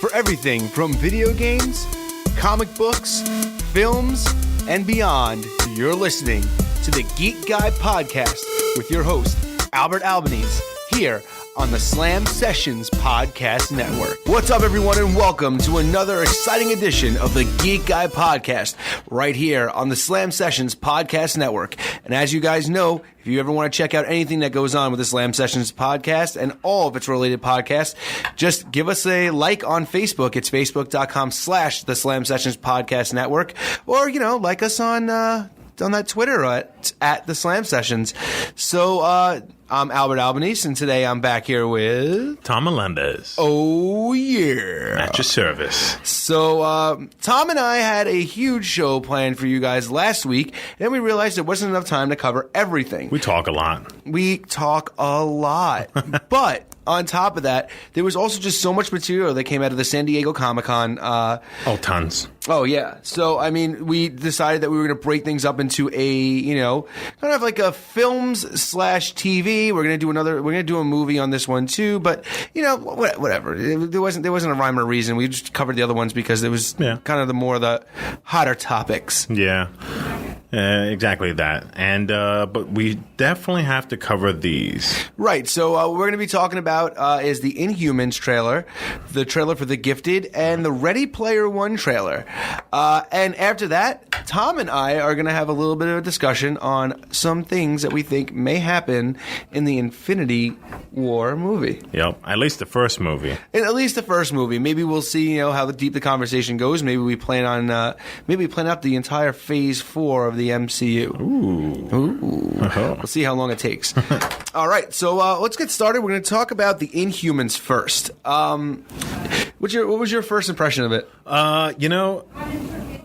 For everything from video games, comic books, films, and beyond, you're listening to the Geek Guy Podcast with your host, Albert Albanese, here on the Slam Sessions Podcast Network. What's up, everyone, and welcome to another exciting edition of the Geek Guy Podcast right here on the Slam Sessions Podcast Network. And as you guys know, if you ever want to check out anything that goes on with the Slam Sessions Podcast and all of its related podcasts, just give us a like on Facebook. It's facebook.com/the Slam Sessions Podcast Network. Or, like us on that Twitter at the Slam Sessions. So, I'm Albert Albanese, and today I'm back here with Tom Melendez. Oh, yeah. At your service. So, Tom and I had a huge show planned for you guys last week, and then we realized there wasn't enough time to cover everything. We talk a lot. But on top of that, there was also just so much material that came out of the San Diego Comic-Con. Tons. Oh, yeah. So, we decided that we were going to break things up into a, kind of like a films/TV. We're going to do a movie on this one too, but, whatever. There wasn't a rhyme or reason. We just covered the other ones because it was kind of the hotter topics. Yeah. Exactly that. And but we definitely have to cover these. Right. So what we're going to be talking about is the InHumans trailer, the trailer for The Gifted, and the Ready Player One trailer. And after that, Tom and I are going to have a little bit of a discussion on some things that we think may happen in the Infinity War movie. Yep. At least the first movie. Maybe we'll see, how deep the conversation goes. Maybe we plan out the entire Phase 4 of the MCU. Ooh. Uh-huh. We'll see how long it takes. All right, so let's get started. We're going to talk about the InHumans first. What was your first impression of it?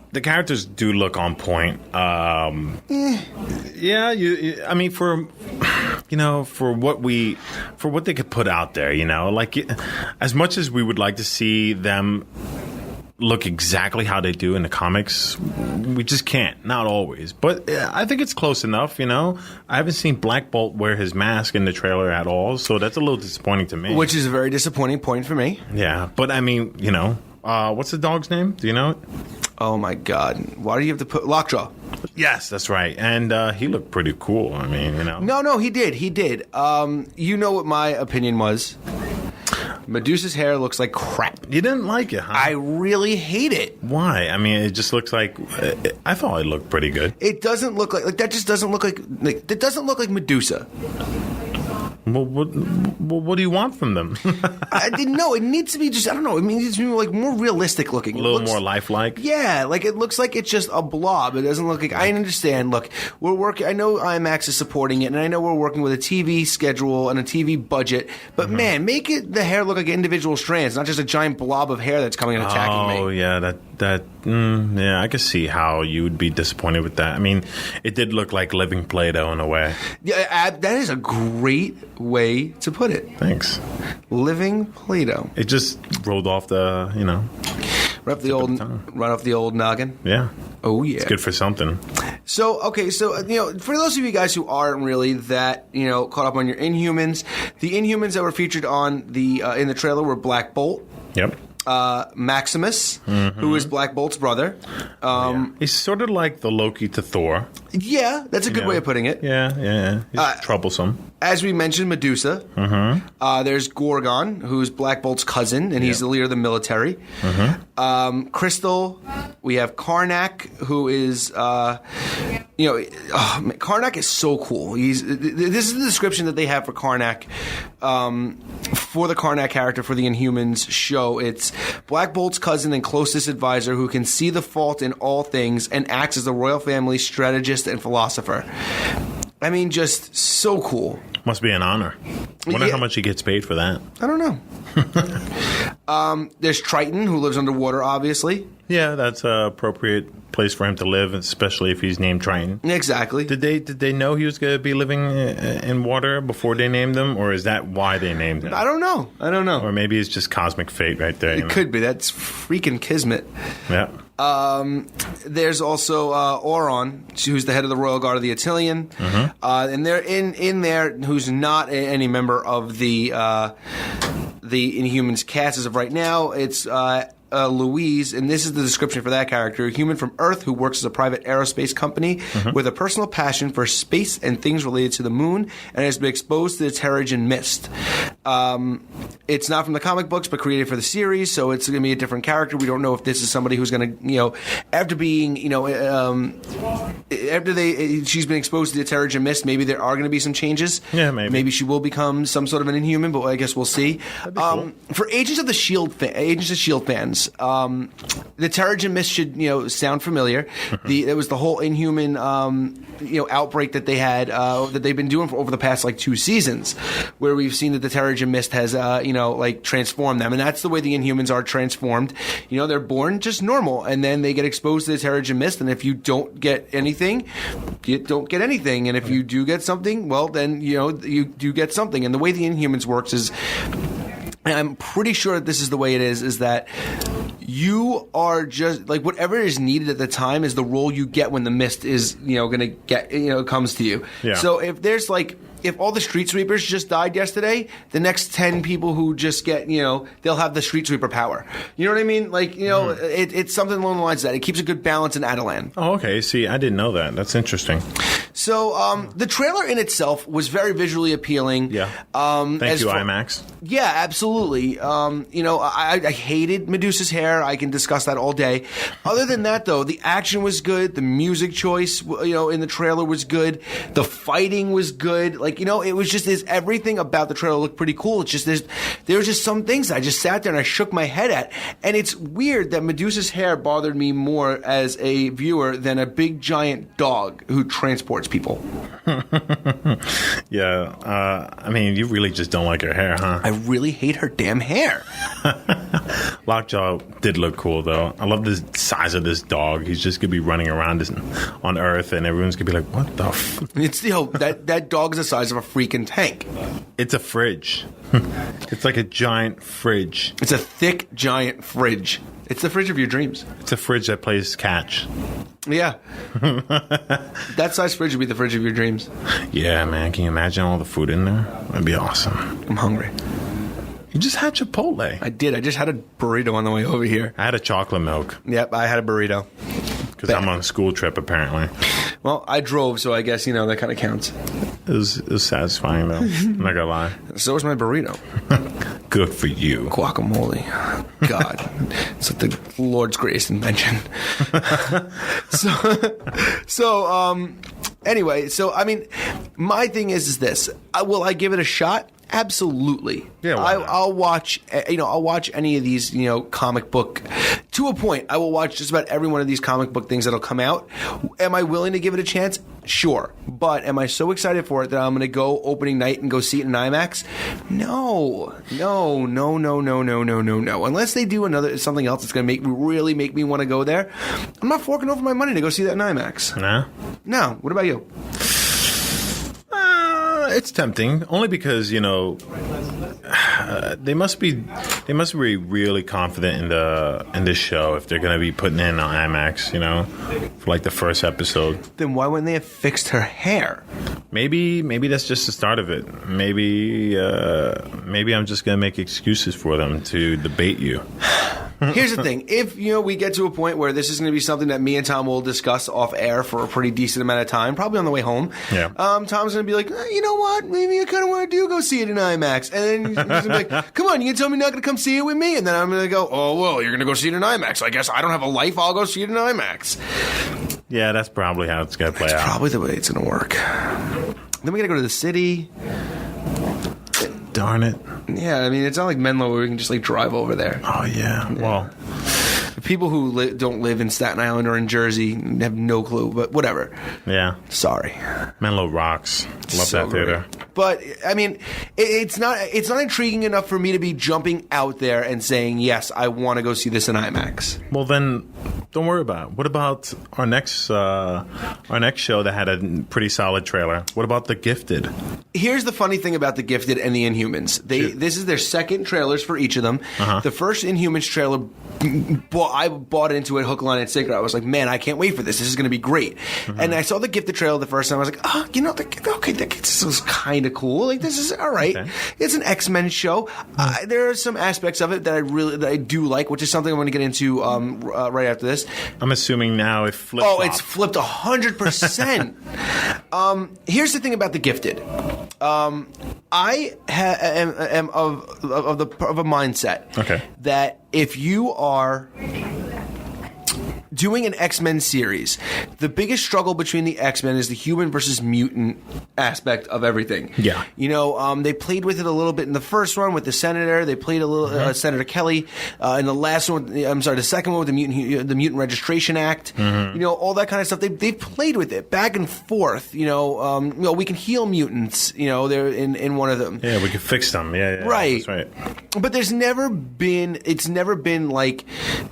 The characters do look on point. Yeah, for what they could put out there, as much as we would like to see them look exactly how they do in the comics, we just can't. Not always. But I think it's close enough, I haven't seen Black Bolt wear his mask in the trailer at all, so that's a little disappointing to me. Which is a very disappointing point for me. Yeah, but what's the dog's name? Do you know it? Oh, my God. Why do you have to put Lockjaw? Yes, that's right. And he looked pretty cool. No, he did. You know what my opinion was? Medusa's hair looks like crap. You didn't like it, huh? I really hate it. Why? It just looks like... I thought it looked pretty good. It doesn't look like... that just doesn't look like... That doesn't look like Medusa. Well, what do you want from them? I didn't know. It needs to be just... I don't know. It needs to be more realistic looking. A little more lifelike? Yeah. It looks like it's just a blob. It doesn't look like... I understand. Look, we're working... I know IMAX is supporting it, and I know we're working with a TV schedule and a TV budget, but man, make the hair look like individual strands, not just a giant blob of hair that's coming and attacking me. Oh, yeah. Yeah, I can see how you would be disappointed with that. It did look like living Play-Doh in a way. Yeah, that is a great way to put it. Thanks. Living Play-Doh. It just rolled off the, Right off the old noggin. Yeah. Oh, yeah. It's good for something. So, okay, for those of you guys who aren't really that, caught up on your InHumans, the InHumans that were featured on in the trailer were Black Bolt. Yep. Maximus, who is Black Bolt's brother. He's sort of like the Loki to Thor. Yeah, that's a good way of putting it. Yeah. He's troublesome. As we mentioned, Medusa. There's Gorgon, who's Black Bolt's cousin, and he's the leader of the military. Crystal. We have Karnak, who is... Karnak is so cool. This is the description that they have for Karnak, for the Karnak character for the InHumans show. It's Black Bolt's cousin and closest advisor who can see the fault in all things and acts as the royal family's strategist and philosopher. Just so cool. Must be an honor. I wonder how much he gets paid for that. I don't know. There's Triton, who lives underwater, obviously. Yeah, that's an appropriate place for him to live, especially if he's named Triton. Exactly. Did they know he was going to be living in water before they named him, or is that why they named him? I don't know. Or maybe it's just cosmic fate right there. It could be. That's freaking kismet. Yeah. There's also Auron, who's the head of the Royal Guard of the Attilian, and they're in there, who's not any member of the the Inhumans cast as of right now. It's Louise, and this is the description for that character: a human from Earth who works as a private aerospace company with a personal passion for space and things related to the moon, and has been exposed to the Terrigen Mist. It's not from the comic books, but created for the series, so it's going to be a different character. We don't know if this is somebody who's going to, after being, she's been exposed to the Terrigen Mist, maybe there are going to be some changes. Yeah, maybe. Maybe she will become some sort of an Inhuman, but I guess we'll see. Cool. For Agents of S.H.I.E.L.D. fans, the Terrigen Mist should, sound familiar. It was the whole Inhuman, outbreak that they had, that they've been doing for over the past, 2 seasons, where we've seen that the Terrigen Mist has, transformed them. And that's the way the Inhumans are transformed. They're born just normal, and then they get exposed to the Terrigen Mist, and if you don't get anything, you don't get anything. And if you do get something, well, then, you do get something. And the way the Inhumans works is, and I'm pretty sure that this is the way it is that you are just whatever is needed at the time is the role you get when the mist is going to get comes to you. Yeah. So if there's if all the street sweepers just died yesterday, the next 10 people who just get they'll have the street sweeper power. You know what I mean? It's something along the lines of that. It keeps a good balance in Adelan. Oh, okay. See, I didn't know that. That's interesting. So the trailer in itself was very visually appealing. Yeah. Thank you, IMAX. Yeah, absolutely. I hated Medusa's hair. I can discuss that all day. Other than that, though, the action was good. The music choice, in the trailer was good. The fighting was good. It was just everything about the trailer looked pretty cool. It's just there were just some things I just sat there and I shook my head at. And it's weird that Medusa's hair bothered me more as a viewer than a big giant dog who transports people. Yeah. You really just don't like her hair, huh? I really hate her damn hair. Lockjaw did look cool, though. I love the size of this dog. He's just going to be running around on Earth, and everyone's going to be like, what the f-? It's, that dog's the size of a freaking tank. It's a fridge. It's like a giant fridge. It's a thick, giant fridge. It's the fridge of your dreams. It's a fridge that plays catch. Yeah. That size fridge would be the fridge of your dreams. Yeah, man. Can you imagine all the food in there? That'd be awesome. I'm hungry. You just had Chipotle. I did. I just had a burrito on the way over here. I had a chocolate milk. Yep, I had a burrito. Because I'm on a school trip, apparently. Well, I drove, so I guess, that kind of counts. It was satisfying, though. I'm not going to lie. So was my burrito. Good for you. Guacamole. God. It's like the Lord's greatest invention. Anyway, my thing is this. Will I give it a shot? Absolutely. Yeah, I'll watch. I'll watch any of these. Comic book. To a point, I will watch just about every one of these comic book things that'll come out. Am I willing to give it a chance? Sure. But am I so excited for it that I'm going to go opening night and go see it in IMAX? No. Unless they do something else that's going to really make me want to go there, I'm not forking over my money to go see that in IMAX. Nah. No. What about you? It's tempting, only because they must be really confident in this show if they're going to be putting it in on IMAX, for the first episode. Then why wouldn't they have fixed her hair? Maybe that's just the start of it. Maybe I'm just going to make excuses for them to debate you. Here's the thing. If, we get to a point where this is going to be something that me and Tom will discuss off air for a pretty decent amount of time, probably on the way home, Tom's going to be like, you know what? Maybe I kind of want to go see it in IMAX. And then he's going to be like, come on, you can tell me you're not going to come see it with me? And then I'm going to go, oh, well, you're going to go see it in IMAX. I guess I don't have a life. I'll go see it in IMAX. Yeah, that's probably how it's going to play out. That's probably the way it's going to work. Then we got to go to the city. Darn it. Yeah, it's not like Menlo where we can just drive over there. Oh, yeah. Well, people who don't live in Staten Island or in Jersey have no clue, but whatever. Yeah. Sorry. Menlo rocks. Love that theater. Great. But it's not intriguing enough for me to be jumping out there and saying, yes, I want to go see this in IMAX. Well, then Don't worry about it. What about our next show that had a pretty solid trailer? What about The Gifted? Here's the funny thing about The Gifted and the InHumans. This is their second trailers for each of them. The first InHumans trailer, I bought into it hook, line, and sinker. I was like, man, I can't wait for this. This is going to be great. And I saw The Gifted trailer the first time. I was like, oh, you know, this is kind of cool. Like, this is all right. Okay. It's an X-Men show. There are some aspects of it that I do like, which is something I'm going to get into right after this. I'm assuming now it flipped. Oh, it's flipped 100%. Here's the thing about The Gifted. I am of a mindset that if you are doing an X-Men series, the biggest struggle between the X-Men is the human versus mutant aspect of everything. Yeah. You know, they played with it a little bit in the first one with the Senator. They played a little Senator Kelly. In the last one, the second one with the Mutant Registration Act. You know, all that kind of stuff. They've played with it back and forth. You know, we can heal mutants. You know, they're in one of them. Yeah, we can fix them. Yeah, right. That's right. But it's never been like,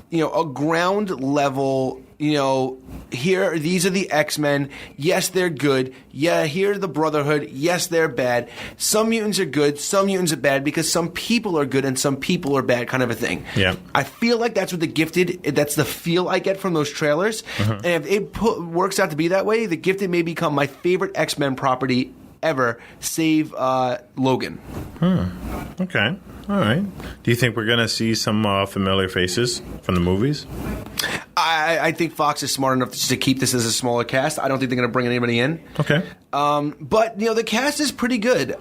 you know, a ground level. You know, these are the X-Men. Yes, they're good. Yeah, here's the Brotherhood. Yes, they're bad. Some mutants are good. Some mutants are bad because some people are good and some people are bad, kind of a thing. Yeah. I feel like that's what The Gifted, that's the feel I get from those trailers. And if it works out to be that way, The Gifted may become my favorite X-Men property ever, save Logan. Okay. All right. Do you think we're going to see some familiar faces from the movies? I think Fox is smart enough to keep this as a smaller cast. I don't think they're going to bring anybody in. Okay. But, you know, the cast is pretty good.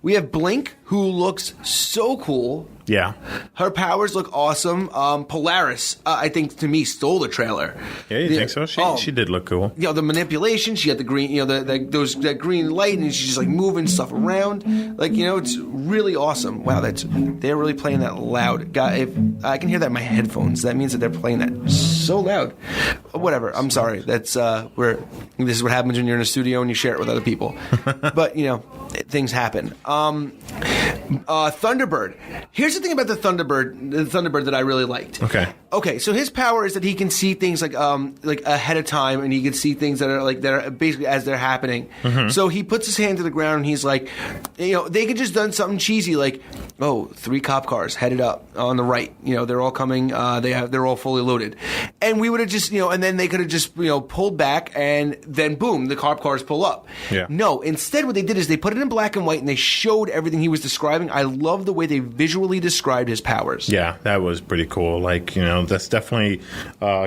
We have Blink, who looks so cool. Yeah. Her powers look awesome. Polaris, I think, to me, stole the trailer. Yeah, you think so? She did look cool. You know, the manipulation. She had the green, you know, that green light, and she's just like moving stuff around. Like, you know, it's really awesome. Wow, they're really playing that loud. God, if I can hear that in my headphones, that means that they're playing that so loud. Whatever. I'm sorry. That's this is what happens when you're in a studio and you share it with other people. But you know, things happen. Thunderbird. Here's the thing about the Thunderbird that I really liked. Okay. So his power is that he can see things like ahead of time, and he can see things that are basically as they're happening. So he puts his hand to the ground, and he's like, you know, they could just done something cheesy like, oh, 3 cop cars headed up on the right. You know, they're all coming. They're all fully loaded, and we would have just, you know, and then they could have just, you know, pulled back, and then boom, the cop cars pull up. Yeah. No, instead what they did is they put it in black and white, and they showed everything he was describing. I love the way they visually described his powers. Yeah, that was pretty cool. Like, you know, that's definitely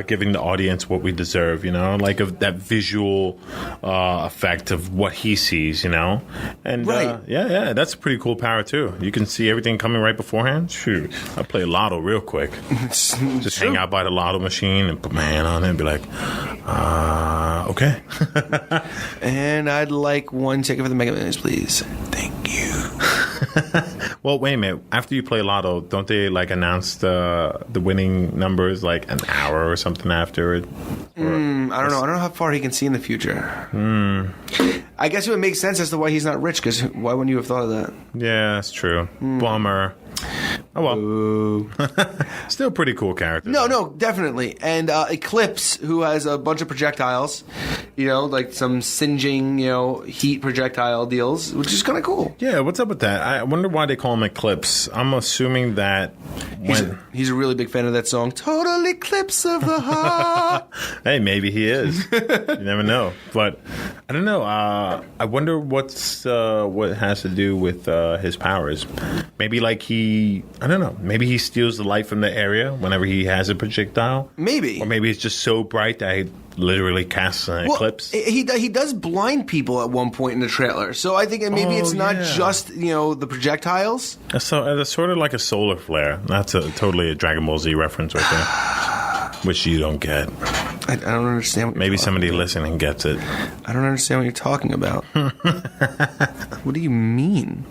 giving the audience what we deserve, you know, like of that visual effect of what he sees, you know. And right. Yeah, that's a pretty cool power too. You can see everything coming right beforehand. Shoot, I play Lotto real quick. Just hang out by the Lotto machine and put my hand on it and be like, okay. And I'd like 1 ticket for the Mega Millions, please. Thank you. Well, wait a minute. After you play Lotto, don't they like announce the winning numbers like an hour or something after it? I don't know. I don't know how far he can see in the future. I guess it would make sense as to why he's not rich, because why wouldn't you have thought of that? Yeah, that's true. Bummer. Oh, well. Still a pretty cool character. No, definitely. And Eclipse, who has a bunch of projectiles, you know, like some singeing, you know, heat projectile deals, which is kind of cool. Yeah, what's up with that? I wonder why they call him Eclipse. I'm assuming that he's a really big fan of that song, Total Eclipse of the Heart. Hey, maybe he is. You never know. But I don't know. I wonder what has to do with his powers. Maybe like I don't know. Maybe he steals the light from the area whenever he has a projectile. Maybe. Or maybe it's just so bright that he literally casts an eclipse. He does blind people at one point in the trailer. So I think maybe it's not just, you know, the projectiles. So it's sort of like a solar flare. That's totally a Dragon Ball Z reference right there. Which you don't get. I don't understand what maybe somebody listening gets it. I don't understand what you're talking about. What do you mean?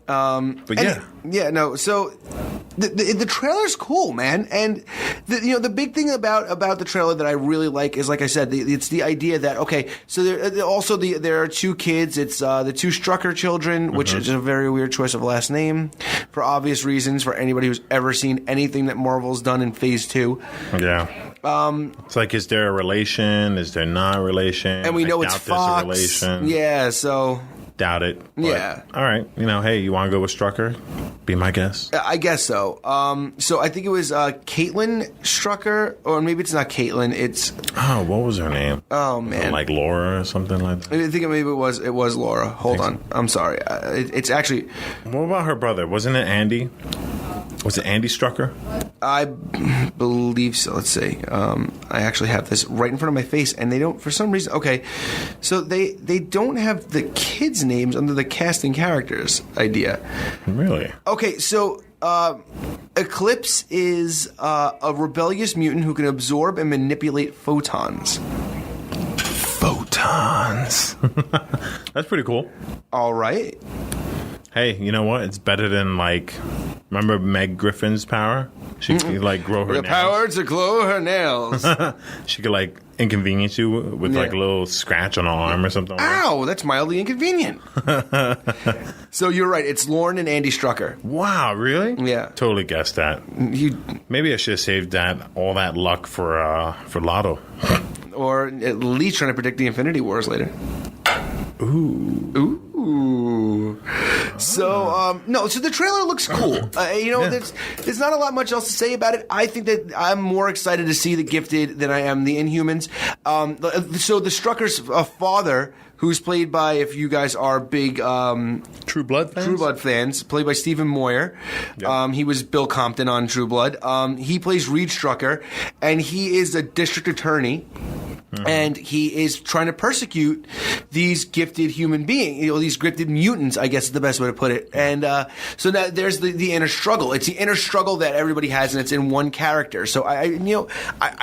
But yeah. Yeah, no. So the trailer's cool, man. And the big thing about the trailer that I really like is, like I said, it's the idea that, okay, so there are two kids. It's the two Strucker children, which is a very weird choice of last name for obvious reasons for anybody who's ever seen anything that Marvel's done in Phase 2. Yeah. It's like, is there a relation? Is there not a relation? And we know it's Fox. There's a relation. Yeah, so... Doubt it. But, yeah. All right. Hey, you want to go with Strucker? Be my guest. I guess so. So I think it was Caitlin Strucker, or maybe it's not Caitlin. It's what was her name? Oh man, like Laura or something like that. I think maybe it was Laura. Hold on. So. I'm sorry. It's actually. What about her brother? Wasn't it Andy? Was it Andy Strucker? I believe so. Let's see. I actually have this right in front of my face, and they don't, for some reason. Okay, so they don't have the kids' names under the casting characters idea. Really? Okay, so Eclipse is a rebellious mutant who can absorb and manipulate photons. Photons. That's pretty cool. All right. Hey, you know what? It's better than, like, remember Meg Griffin's power? She could, like, grow her nails. The power to glow her nails. She could, like, inconvenience you with, like, a little scratch on her arm or something. Ow, that's mildly inconvenient. So you're right. It's Lauren and Andy Strucker. Wow, really? Yeah. Totally guessed that. Maybe I should have saved all that luck for Lotto. Or at least trying to predict the Infinity Wars later. Ooh. So, so the trailer looks cool. There's not a lot much else to say about it. I think that I'm more excited to see the Gifted than I am the InHumans. So the Strucker's father, who's played by, if you guys are big True Blood fans, played by Stephen Moyer. Yep. He was Bill Compton on True Blood. He plays Reed Strucker, and he is a district attorney. Mm-hmm. And he is trying to persecute these gifted human beings, these gifted mutants, I guess is the best way to put it. And so now there's the inner struggle. It's the inner struggle that everybody has, and it's in one character. So I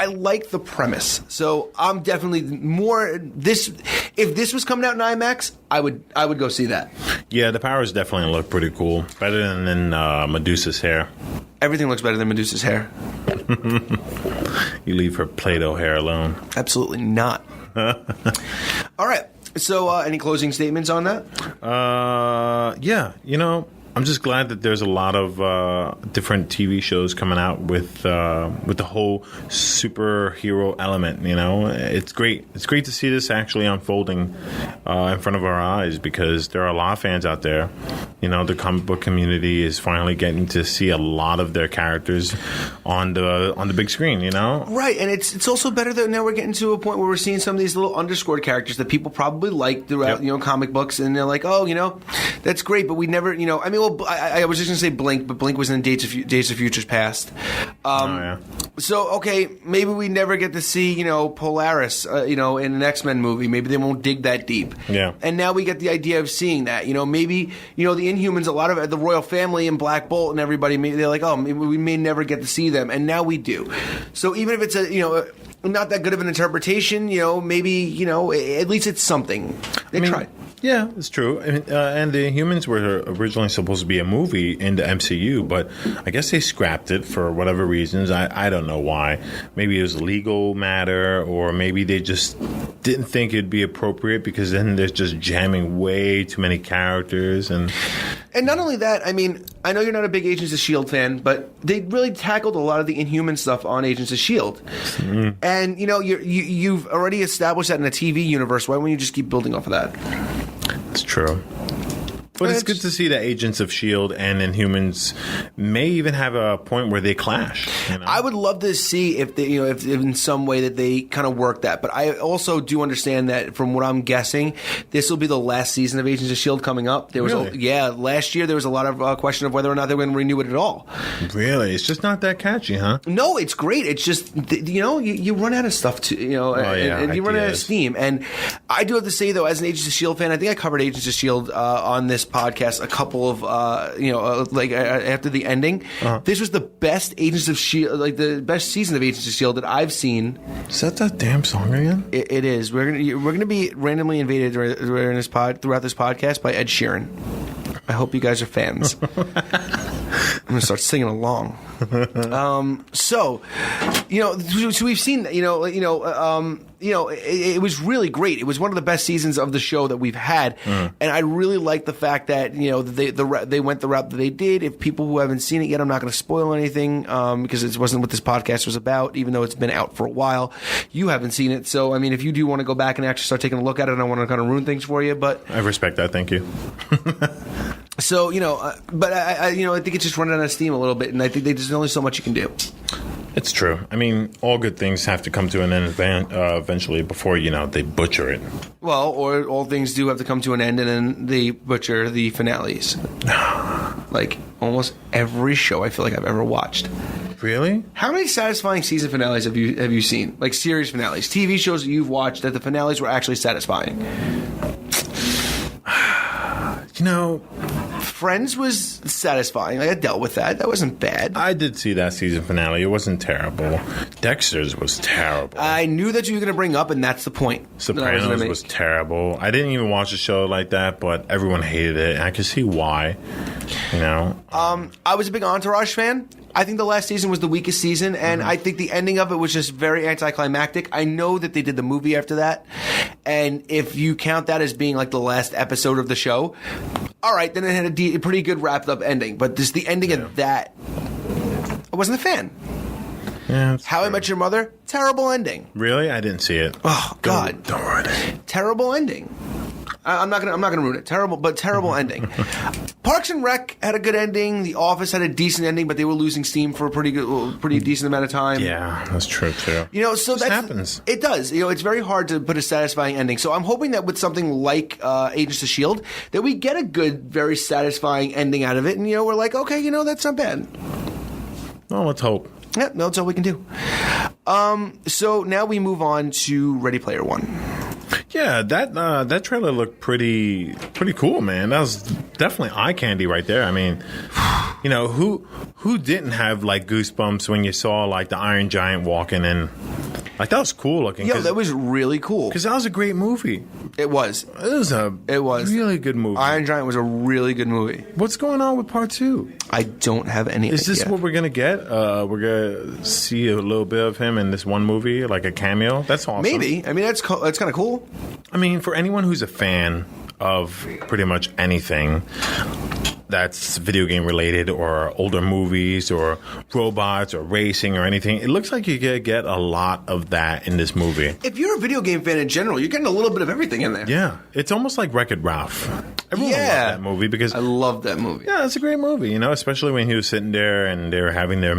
like the premise. So I'm definitely more this. If this was coming out in IMAX, I would go see that. Yeah, the powers definitely look pretty cool. Better than Medusa's hair. Everything looks better than Medusa's hair. You leave her Play-Doh hair alone. Absolutely not. All right. So, any closing statements on that? Yeah. I'm just glad that there's a lot of different TV shows coming out with the whole superhero element. It's great. It's great to see this actually unfolding in front of our eyes, because there are a lot of fans out there. The comic book community is finally getting to see a lot of their characters on the big screen. Right, and it's also better that now we're getting to a point where we're seeing some of these little underscored characters that people probably like throughout comic books, and they're like, oh, that's great, but we never, I was just going to say Blink, but Blink was in Days of Futures Past. So, okay, maybe we never get to see, Polaris, in an X-Men movie. Maybe they won't dig that deep. Yeah. And now we get the idea of seeing that. Maybe, the Inhumans, a lot of the Royal Family and Black Bolt and everybody, maybe they're like, oh, maybe we may never get to see them. And now we do. So even if it's not that good of an interpretation, maybe, at least it's something. They tried. Yeah, it's true. And the Humans were originally supposed to be a movie in the MCU, but I guess they scrapped it for whatever reasons. I don't know why. Maybe it was a legal matter, or maybe they just didn't think it'd be appropriate, because then there's just jamming way too many characters. And not only that, I know you're not a big Agents of S.H.I.E.L.D. fan, but they really tackled a lot of the Inhuman stuff on Agents of S.H.I.E.L.D. Mm-hmm. And, you've already established that in a TV universe. Why wouldn't you just keep building off of that? It's true. But it's good to see that Agents of S.H.I.E.L.D. and Inhumans may even have a point where they clash. I would love to see if they, if in some way that they kind of work that. But I also do understand that, from what I'm guessing, this will be the last season of Agents of S.H.I.E.L.D. coming up. There was last year there was a lot of question of whether or not they were going to renew it at all. Really? It's just not that catchy, huh? No, it's great. It's just, you run out of stuff to, and you run out of steam. And I do have to say, though, as an Agents of S.H.I.E.L.D. fan, I think I covered Agents of S.H.I.E.L.D. On this podcast a couple of after the ending. This was the best Agents of S.H.I.E.L.D., the best season of Agents of S.H.I.E.L.D. that I've seen. Is that damn song again? It is. We're gonna be randomly invaded throughout this podcast by Ed Sheeran. I hope you guys are fans. I'm gonna start singing along. So we've seen, it was really great. It was one of the best seasons of the show that we've had, and I really like the fact that they went the route that they did. If people who haven't seen it yet, I'm not going to spoil anything because it wasn't what this podcast was about, even though it's been out for a while. You haven't seen it, so I mean, if you do want to go back and actually start taking a look at it, I don't want to kind of ruin things for you, but I respect that. Thank you. So but I think it's just running out of steam a little bit, and I think there's only so much you can do. It's true. I mean, all good things have to come to an end eventually before, they butcher it. Well, or all things do have to come to an end, and then they butcher the finales. Like, almost every show I feel like I've ever watched. Really? How many satisfying season finales have you seen? Like, series finales. TV shows that you've watched that the finales were actually satisfying. Friends was satisfying. I dealt with that. That wasn't bad. I did see that season finale. It wasn't terrible. Dexter's was terrible. I knew that you were going to bring up, and that's the point. Sopranos was terrible. I didn't even watch a show like that, but everyone hated it, and I could see why. I was a big Entourage fan. I think the last season was the weakest season, and I think the ending of it was just very anticlimactic. I know that they did the movie after that, and if you count that as being like the last episode of the show, all right, then it had a pretty good wrapped-up ending. But just the ending of that, I wasn't a fan. Yeah, How I Met Your Mother, terrible ending. Really? I didn't see it. Oh, God. Don't ruin it. Terrible ending. I'm not gonna ruin it. Terrible ending. Parks and Rec had a good ending. The Office had a decent ending, but they were losing steam for a pretty decent amount of time. Yeah, that's true too. So that happens. It does. It's very hard to put a satisfying ending. So I'm hoping that with something like Agents of S.H.I.E.L.D., that we get a good, very satisfying ending out of it, and we're like, okay, that's not bad. Well, let's hope. Yeah, that's all we can do. So now we move on to Ready Player One. Yeah, that trailer looked pretty cool, man. That was definitely eye candy right there. I mean, who didn't have like goosebumps when you saw like the Iron Giant walking in? Like, that was cool looking. Yeah, that was really cool. Because that was a great movie. It was. It was really good movie. Iron Giant was a really good movie. What's going on with part 2? I don't have any idea. Is this what we're going to get? We're going to see a little bit of him in this one movie, like a cameo? That's awesome. Maybe. I mean, that's kind of cool. I mean, for anyone who's a fan of pretty much anything that's video game related or older movies or robots or racing or anything, it looks like you get a lot of that in this movie. If you're a video game fan in general, you're getting a little bit of everything in there. Yeah. It's almost like Wreck-It Ralph. Everyone loved that movie because I love that movie. Yeah, it's a great movie, especially when he was sitting there and they were having their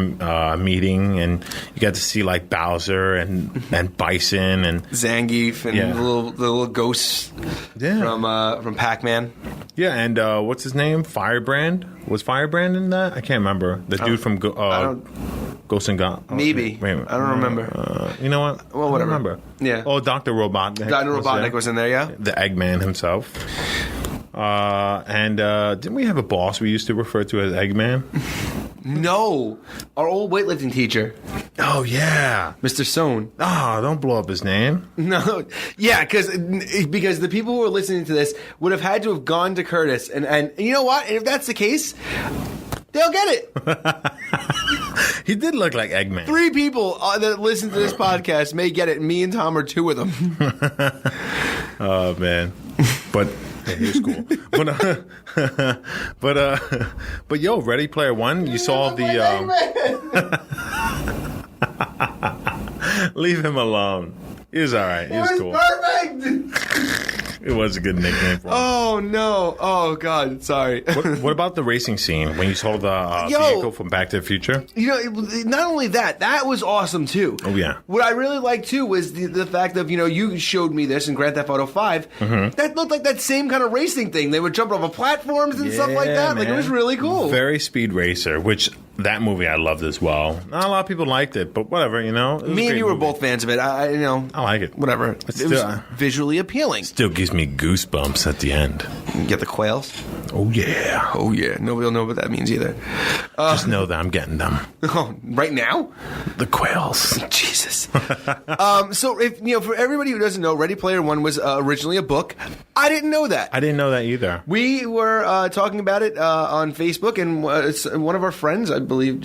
meeting and you got to see like Bowser and Bison and Zangief and the little ghosts from Pac-Man. Yeah, and what's his name? Firebrand? Was Firebrand in that? I can't remember. The dude from Ghost and God. Maybe. Wait, I don't remember. You know what? Well, whatever. I don't remember. Yeah. Oh, Dr. Robotnik. Dr. Robotnik was in there, yeah? The Eggman himself. And didn't we have a boss we used to refer to as Eggman? No. Our old weightlifting teacher. Oh, yeah. Mr. Sohn. Oh, don't blow up his name. No. Yeah, because the people who are listening to this would have had to have gone to Curtis. And you know what? And if that's the case, they'll get it. He did look like Eggman. 3 people that listen to this podcast may get it. Me and Tom are 2 of them. Oh, man. But... Yeah, he was cool. But yo, Ready Player One, you saw the leave him alone. He was all right. He was cool. Perfect. It was a good nickname for him. Oh, no. Oh, God. Sorry. What about the racing scene when you saw the vehicle from Back to the Future? Not only that was awesome, too. Oh, yeah. What I really liked, too, was the fact of, you showed me this in Grand Theft Auto 5. Mm-hmm. That looked like that same kind of racing thing. They would jump off of platforms and stuff like that. Man. Like, it was really cool. Very Speed Racer, which that movie I loved as well. Not a lot of people liked it, but whatever, Me and you were both fans of it. I like it. Whatever. It was visually appealing. Still gives me goosebumps at the end. You get the quails? Oh, yeah. Oh, yeah. Nobody will know what that means either. Just know that I'm getting them. Oh, right now? The quails. Jesus. So, if for everybody who doesn't know, Ready Player One was originally a book. I didn't know that. I didn't know that either. We were talking about it on Facebook, and one of our friends, I believe,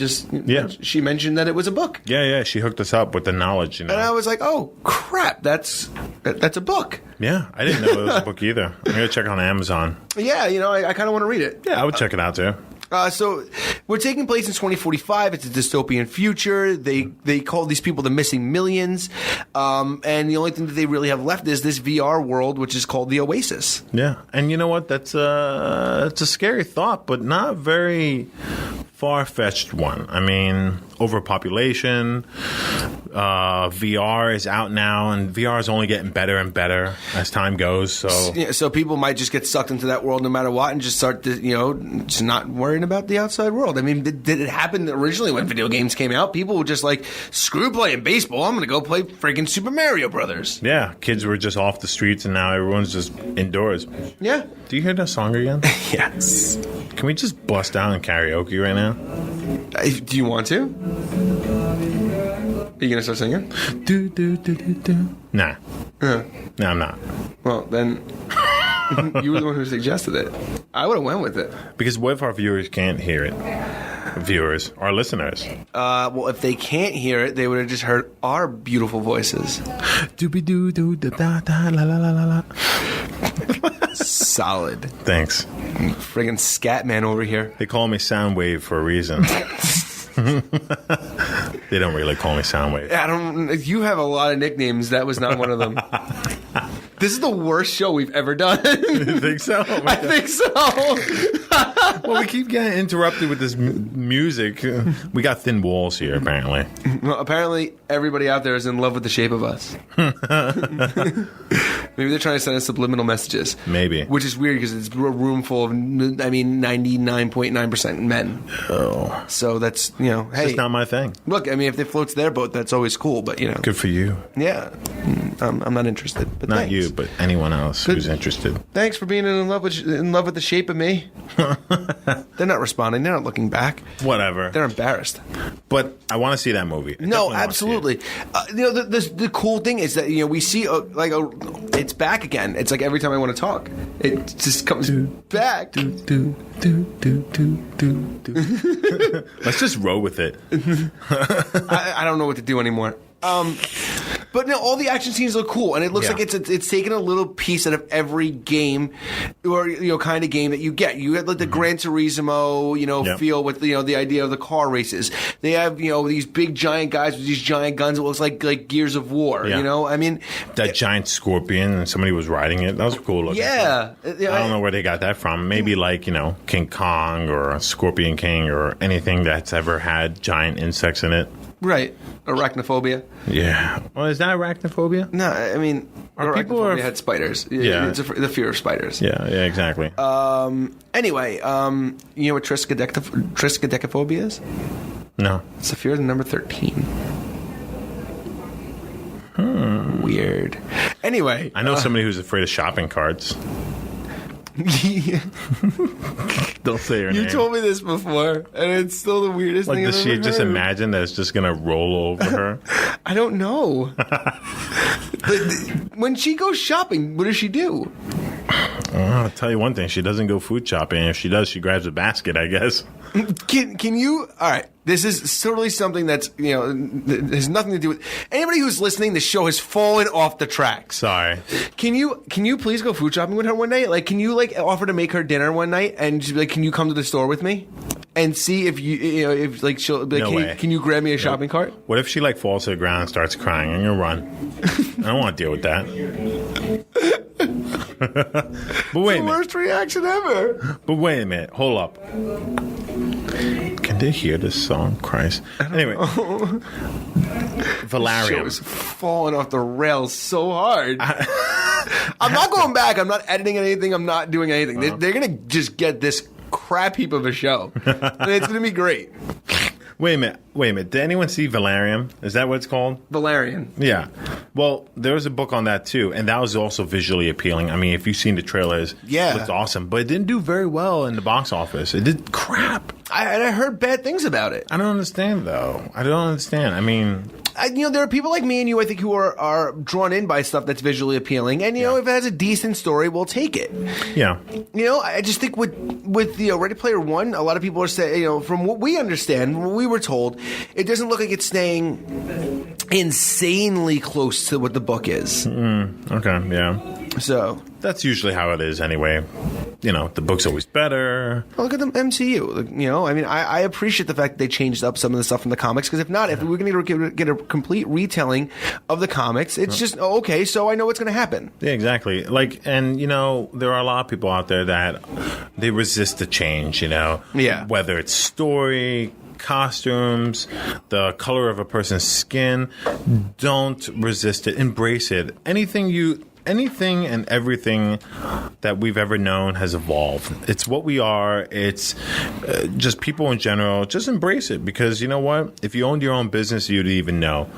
she mentioned that it was a book. Yeah. She hooked us up with the knowledge, And I was like, oh, crap, that's a book. Yeah, I didn't know it was a book either. I'm going to check it on Amazon. Yeah, I kind of want to read it. Yeah, I would check it out, too. So we're taking place in 2045. It's a dystopian future. They call these people the missing millions. And the only thing that they really have left is this VR world, which is called the Oasis. Yeah. And you know what? It's a scary thought, but not very far-fetched one. I mean, overpopulation. VR is out now, and VR is only getting better and better as time goes. So people might just get sucked into that world no matter what, and just start to, just not worrying about the outside world. I mean, did it happen originally when video games came out? People were just like, screw playing baseball. I'm going to go play freaking Super Mario Brothers. Yeah, kids were just off the streets, and now everyone's just indoors. Yeah. Do you hear that song again? Yes. Can we just bust out in karaoke right now? Do you want to? Are you going to start singing? Do, do, do, do, do. Nah. No, I'm not. Well, then you were the one who suggested it. I would have went with it. Because what if our viewers can't hear it? Viewers, our listeners. Well, if they can't hear it, they would have just heard our beautiful voices. Doobie doo doo da da da la la la la la. Solid. Thanks. Friggin' scat man over here. They call me Soundwave for a reason. They don't really call me Soundwave. You have a lot of nicknames. That was not one of them. This is the worst show we've ever done. You think so? I think so. Well, we keep getting interrupted with this music. We got thin walls here, apparently. Well, apparently everybody out there is in love with the shape of us. Maybe they're trying to send us subliminal messages. Maybe. Which is weird because it's a room full of, 99.9% men. Oh. So that's, It's hey. just not my thing. Look, if it floats their boat, that's always cool, but, Good for you. Yeah. I'm not interested. But Not thanks. you, but anyone else who's interested. Thanks for being in love with the shape of me. They're not responding. They're not looking back. Whatever. They're embarrassed. But I want to see that movie. No, absolutely. The cool thing is that we see it's back again. It's like every time I want to talk, it just comes back. Let's just roll with it. I don't know what to do anymore. But no, all the action scenes look cool, and it looks like it's taken a little piece out of every game, or kind of game that you get. You get like the Gran Turismo, feel with the idea of the car races. They have these big giant guys with these giant guns. It looks like Gears of War. Yeah. That giant scorpion, and somebody was riding it. That was cool looking. Yeah, I don't know where they got that from. Maybe King Kong or Scorpion King or anything that's ever had giant insects in it. Right. Arachnophobia. Yeah. Well, is that arachnophobia? No, arachnophobia had spiders. Yeah. It's the fear of spiders. Yeah, exactly. Anyway, you know what triskaidekaphobia is? No. It's the fear of the number 13. Weird. Anyway. I know somebody who's afraid of shopping carts. Don't say her name. You told me this before, and it's still the weirdest thing I've ever heard. Does she just imagine that it's just going to roll over her? I don't know. When she goes shopping, what does she do? I'll tell you one thing. She doesn't go food shopping. If she does, she grabs a basket, I guess. Can you... All right. This is totally something that's, has nothing to do with... Anybody who's listening, the show has fallen off the tracks. Sorry. Can you please go food shopping with her one night? Like, can you, offer to make her dinner one night and just be like, can you come to the store with me? And see if if she'll be like, No way. Can you grab me a shopping cart? What if she, falls to the ground and starts crying? I'm going to run. I don't want to deal with that. But wait a minute. Worst reaction ever. But wait a minute. Hold up. Can they hear this song? Christ. Anyway. Valerium. The show is falling off the rails so hard. I'm not going back. I'm not editing anything. I'm not doing anything. They're going to just get this crap heap of a show. And it's going to be great. Wait a minute. Did anyone see Valerian? Is that what it's called? Valerian. Yeah. Well, there was a book on that too, and that was also visually appealing. I mean, if you've seen the trailers, it looked awesome, but it didn't do very well in the box office. It did crap. I heard bad things about it. I don't understand, though. I mean... there are people like me and you, I think, who are drawn in by stuff that's visually appealing. And, if it has a decent story, we'll take it. Yeah. I just think with the Ready Player One, a lot of people are saying, from what we understand, what we were told, it doesn't look like it's staying insanely close to what the book is. Okay, yeah. So that's usually how it is anyway. The book's always better. Look at the MCU. I appreciate the fact that they changed up some of the stuff from the comics, because if we're going to get a complete retelling of the comics, it's just, okay, so I know what's going to happen. Yeah, exactly. There are a lot of people out there that they resist the change, Yeah. Whether it's story, costumes, the color of a person's skin. Don't resist it. Embrace it. Anything and everything that we've ever known has evolved. It's what we are. It's just people in general. Just embrace it, because you know what? If you owned your own business, you'd even know.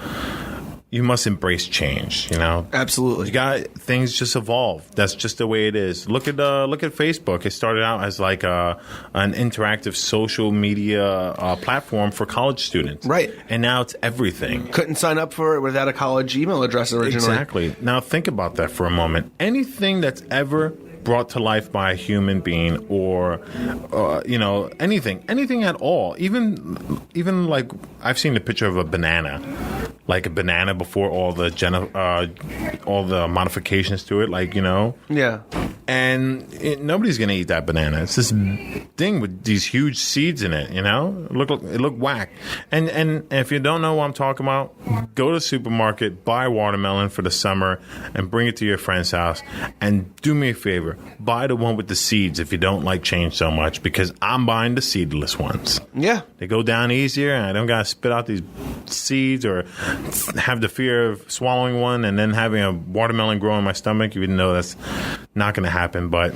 You must embrace change, Absolutely. Things just evolve. That's just the way it is. Look at Facebook. It started out as like an interactive social media platform for college students. Right. And now it's everything. Couldn't sign up for it without a college email address originally. Exactly. Now think about that for a moment. Anything that's ever brought to life by a human being, or anything at all, even like I've seen the picture of a banana. Like a banana before all the modifications to it, Yeah. And nobody's gonna eat that banana. It's this thing with these huge seeds in it. It look whack. And if you don't know what I'm talking about, go to the supermarket, buy watermelon for the summer, and bring it to your friend's house. And do me a favor, buy the one with the seeds if you don't like change so much, because I'm buying the seedless ones. Yeah. They go down easier, and I don't gotta spit out these seeds or have the fear of swallowing one and then having a watermelon grow in my stomach, even though that's not going to happen. But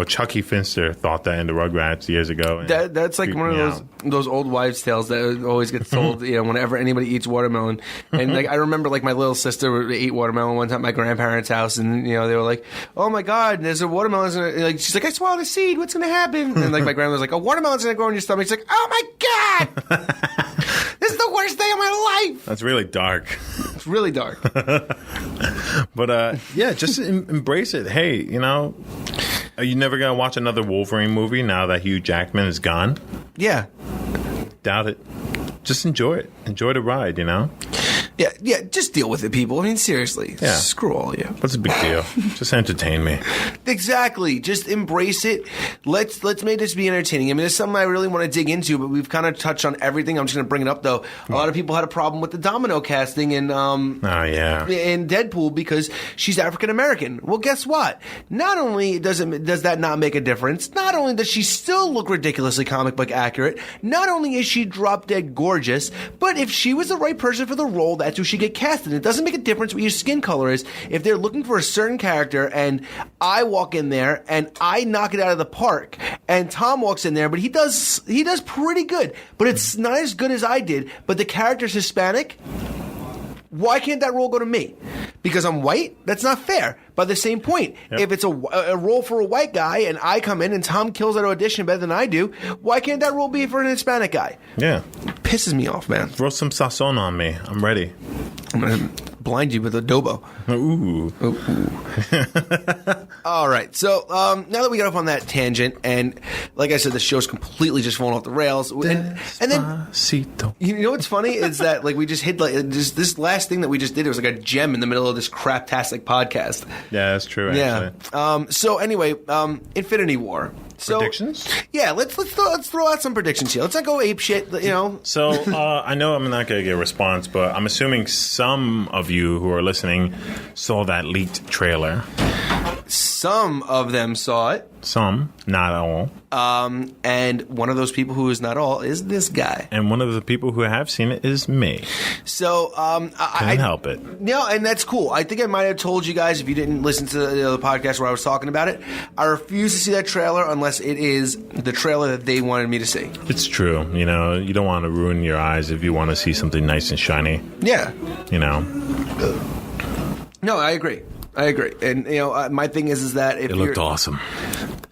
Chucky Finster thought that in the Rugrats years ago. That's like one of those old wives' tales that always gets told. Whenever anybody eats watermelon, and I remember my little sister ate watermelon one time at my grandparents' house, and they were like, "Oh my God, there's a watermelon!" She's like, "I swallowed a seed. What's going to happen?" And my grandmother's like, "A watermelon's going to grow in your stomach." She's like, "Oh my God, this is the worst day of my life." That's really dark. It's really dark. But just embrace it. Hey, are you never gonna watch another Wolverine movie now that Hugh Jackman is gone? Yeah. Doubt it. Just enjoy it. Enjoy the ride, Yeah, just deal with it, people. Seriously. Yeah. Screw all of you. What's the big deal? Just entertain me. Exactly. Just embrace it. Let's make this be entertaining. It's something I really want to dig into, but we've kind of touched on everything. I'm just going to bring it up, though. A lot of people had a problem with the Domino casting in Deadpool because she's African American. Well, guess what? Not only does that not make a difference, not only does she still look ridiculously comic book accurate, not only is she drop dead gorgeous, but if she was the right person for the role, that's who she get casted. It doesn't make a difference what your skin color is. If they're looking for a certain character and I walk in there and I knock it out of the park, and Tom walks in there, but he does pretty good, but it's not as good as I did, but the character's Hispanic, why can't that role go to me? Because I'm white? That's not fair. By the same point, if it's a role for a white guy and I come in and Tom kills that audition better than I do, why can't that role be for an Hispanic guy? Yeah. It pisses me off, man. Throw some sazon on me. I'm ready. I'm going to blind you with adobo. Ooh. All right. So now that we got off on that tangent, and like I said, the show's completely just fallen off the rails. And then, you know what's funny is that we just hit just this last thing that we just did. It was like a gem in the middle of this craptastic podcast. Yeah, that's true. Actually. Yeah. So anyway, Infinity War. So, predictions? Yeah, let's throw out some predictions here. Let's not go ape shit, So I know I'm not going to get a response, but I'm assuming some of you who are listening saw that leaked trailer. Some of them saw it. Some, not all. And one of those people who is not all is this guy. And one of the people who have seen it is me. So, Couldn't help it. No, and that's cool. I think I might have told you guys, if you didn't listen to the other podcast where I was talking about it, I refuse to see that trailer unless it is the trailer that they wanted me to see. It's true. You know, you don't want to ruin your eyes if you want to see something nice and shiny. Yeah. You know. No, I agree. And, my thing is that if it looked awesome.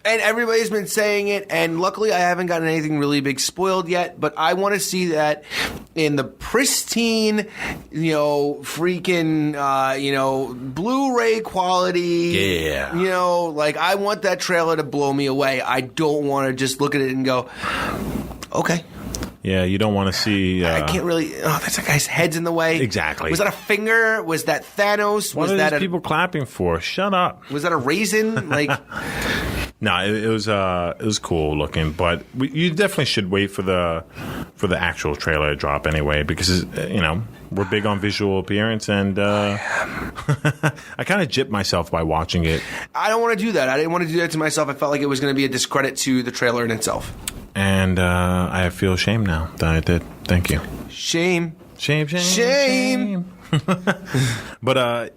And everybody's been saying it, and luckily I haven't gotten anything really big spoiled yet, but I want to see that in the pristine, freaking, Blu-ray quality. Yeah. I want that trailer to blow me away. I don't want to just look at it and go, okay. Yeah, you don't want to see... I can't really... Oh, that's that guy's head's in the way. Exactly. Was that a finger? Was that Thanos? What are these people clapping for? Shut up. Was that a raisin? No, it was cool looking, but you definitely should wait for the actual trailer to drop anyway, because we're big on visual appearance, and I kind of gypped myself by watching it. I don't want to do that. I didn't want to do that to myself. I felt like it was going to be a discredit to the trailer in itself. And I feel shame now that I did. Thank you. Shame. But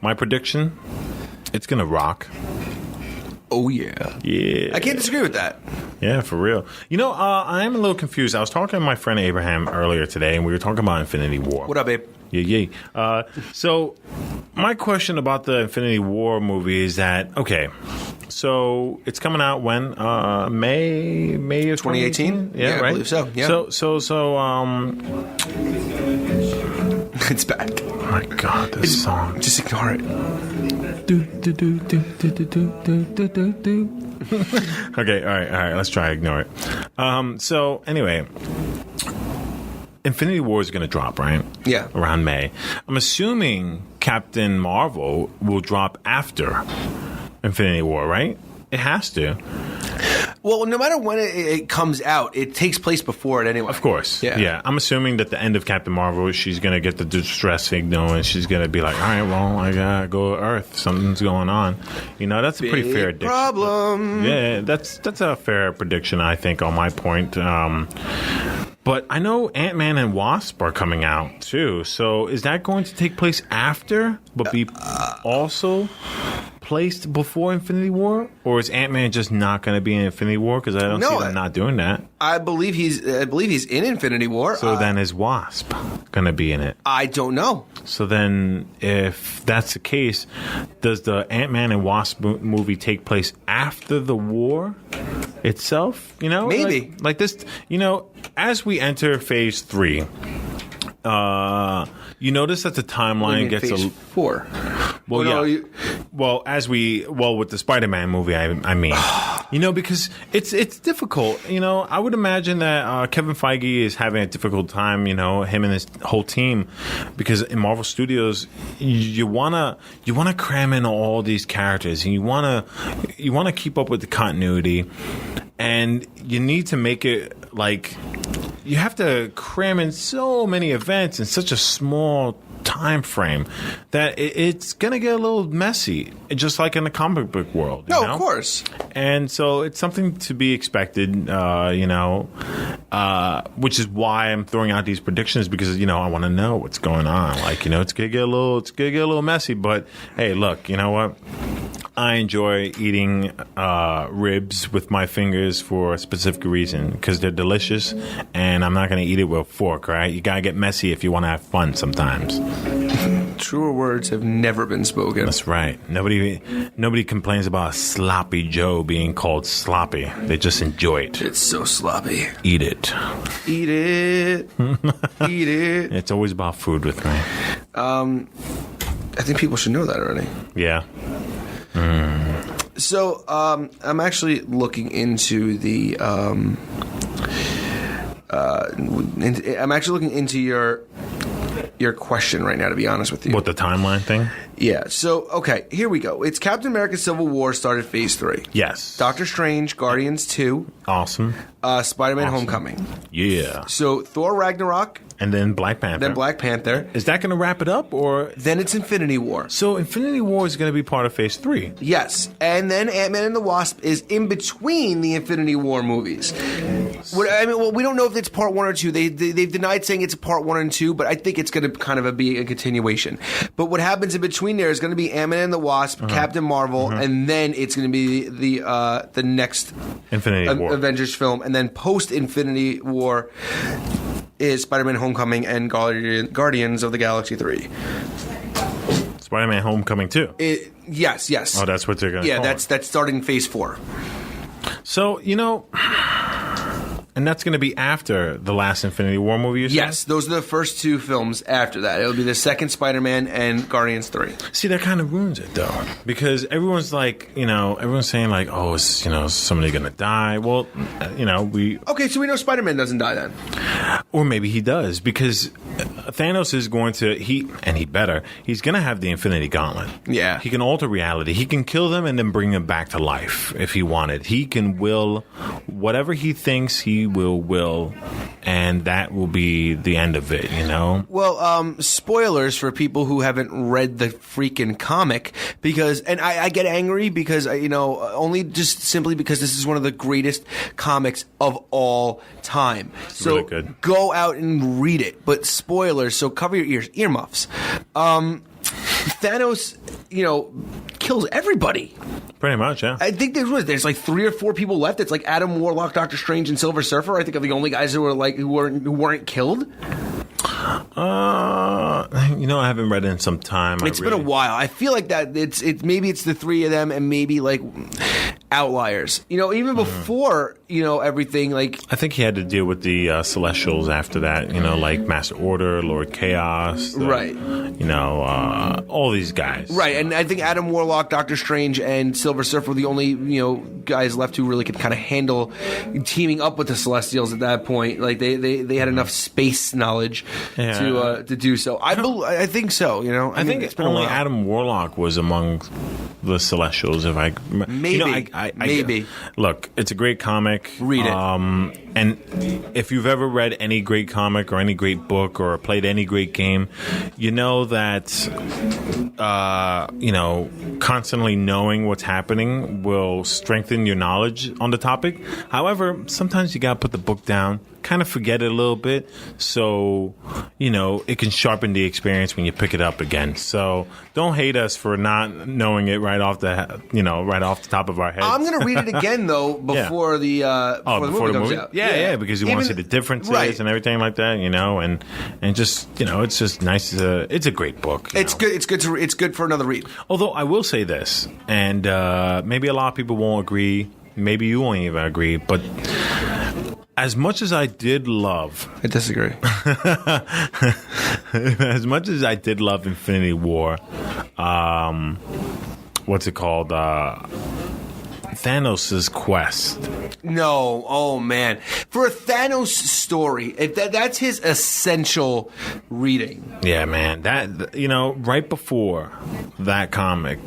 my prediction, it's gonna rock. Oh yeah. Yeah. I can't disagree with that. Yeah, for real. I am a little confused. I was talking to my friend Abraham earlier today, and we were talking about Infinity War. What up, babe? Yeah. So my question about the Infinity War movie is that, okay, so it's coming out when? May of 2018? Yeah, right? I believe so. Yeah. So it's bad. Oh my God, this song. Just ignore it. Okay, all right, let's try to ignore it. So anyway, Infinity War is going to drop, right? Yeah. Around May. I'm assuming Captain Marvel will drop after Infinity War, right? It has to. Well, no matter when it comes out, it takes place before it anyway. Of course. Yeah. I'm assuming that the end of Captain Marvel, she's going to get the distress signal, and she's going to be like, all right, well, I got to go to Earth. Something's going on. That's a pretty fair prediction. Problem. Yeah, that's a fair prediction, I think, on my point. But I know Ant-Man and Wasp are coming out, too. So is that going to take place after, but be also placed before Infinity War? Or is Ant-Man just not going to be in Infinity War? Because I don't see them not doing that. I believe he's in Infinity War. So then is Wasp going to be in it? I don't know. So then, if that's the case, does the Ant-Man and Wasp movie take place after the war itself? Maybe. Like this, as we enter Phase 3, you notice that the timeline gets Phase 4. Well, with the Spider-Man movie, I mean, because it's difficult. I would imagine that Kevin Feige is having a difficult time. Him and his whole team, because in Marvel Studios, you wanna cram in all these characters, and you wanna keep up with the continuity, and you need to make it like you have to cram in so many events in such a small time frame that it's gonna get a little messy, just like in the comic book world. No, of course. And so it's something to be expected, which is why I'm throwing out these predictions, because I want to know what's going on. It's gonna get a little messy. But hey, look, you know what? I enjoy eating ribs with my fingers for a specific reason, because they're delicious, and I'm not going to eat it with a fork, right? You got to get messy if you want to have fun sometimes. Truer words have never been spoken. That's right. Nobody complains about a sloppy Joe being called sloppy. They just enjoy it. It's so sloppy. Eat it. Eat it. Eat it. It's always about food with me. I think people should know that already. Yeah. So, I'm actually looking into the. I'm actually looking into your your question right now, to be honest with you. What, the timeline thing? Yeah. So, okay, here we go. It's Captain America Civil War started Phase 3. Yes. Doctor Strange, Guardians 2. Awesome. Spider-Man Homecoming. Yeah. So, Thor Ragnarok. And then Black Panther. Then Black Panther. Is that going to wrap it up, or? Then it's Infinity War. So Infinity War is going to be part of Phase 3. Yes. And then Ant-Man and the Wasp is in between the Infinity War movies. We don't know if it's part 1 or 2. They've denied saying it's part 1 and 2, but I think it's going to kind of be a continuation. But what happens in between there is going to be Ant-Man and the Wasp, Captain Marvel, and then it's going to be the next Infinity War Avengers film. And then post-Infinity War is Spider-Man Homecoming and Guardians of the Galaxy 3. Spider-Man Homecoming 2? Yes. Oh, that's what they're going to call it. That's starting Phase 4. So, and that's going to be after the last Infinity War movie, you said? Yes, those are the first 2 films after that. It'll be the second Spider-Man and Guardians 3. See, that kind of ruins it, though. Because everyone's like, everyone's saying like, oh, is somebody going to die? Well, we... Okay, so we know Spider-Man doesn't die then. Or maybe he does, because Thanos is going to... He's going to have the Infinity Gauntlet. Yeah. He can alter reality. He can kill them and then bring them back to life if he wanted. He can will whatever he thinks he will, and that will be the end of it, Well, spoilers for people who haven't read the freaking comic, because, and I get angry because, only just simply because this is one of the greatest comics of all time. So really good. Go out and read it, but spoilers, so cover your ears, earmuffs. Thanos, kills everybody. Pretty much, yeah. I think there's like 3 or 4 people left. It's like Adam Warlock, Doctor Strange, and Silver Surfer. I think are the only guys who weren't killed. I haven't read it in some time. It's been a while. I feel like that it's maybe it's the 3 of them and maybe like outliers. Even before everything, like I think he had to deal with the Celestials after that. Like Master Order, Lord Chaos, right? All these guys, right? And I think Adam Warlock, Doctor Strange, and Silver Surfer were the only guys left who really could kind of handle teaming up with the Celestials at that point. Like they had enough space knowledge to do so. I think so. I think it's been only a while. Adam Warlock was among the Celestials. If I maybe. Look, it's a great comic. Read it. And if you've ever read any great comic or any great book or played any great game, you know that constantly knowing what's happening will strengthen your knowledge on the topic. However, sometimes you gotta put the book down, kind of forget it a little bit, so it can sharpen the experience when you pick it up again. So don't hate us for not knowing it right off the top of our heads. I'm gonna read it again though before the movie comes out. Yeah, because you want to see the differences and everything like that, and just it's just nice. It's a great book. It's good. It's good for another read. Although I will say this, and maybe a lot of people won't agree. Maybe you won't even agree, but as much as I did love... I disagree. As much as I did love Infinity War, what's it called? Thanos' quest. No, oh man, for a Thanos story, if that's his essential reading. Yeah, man, that right before that comic,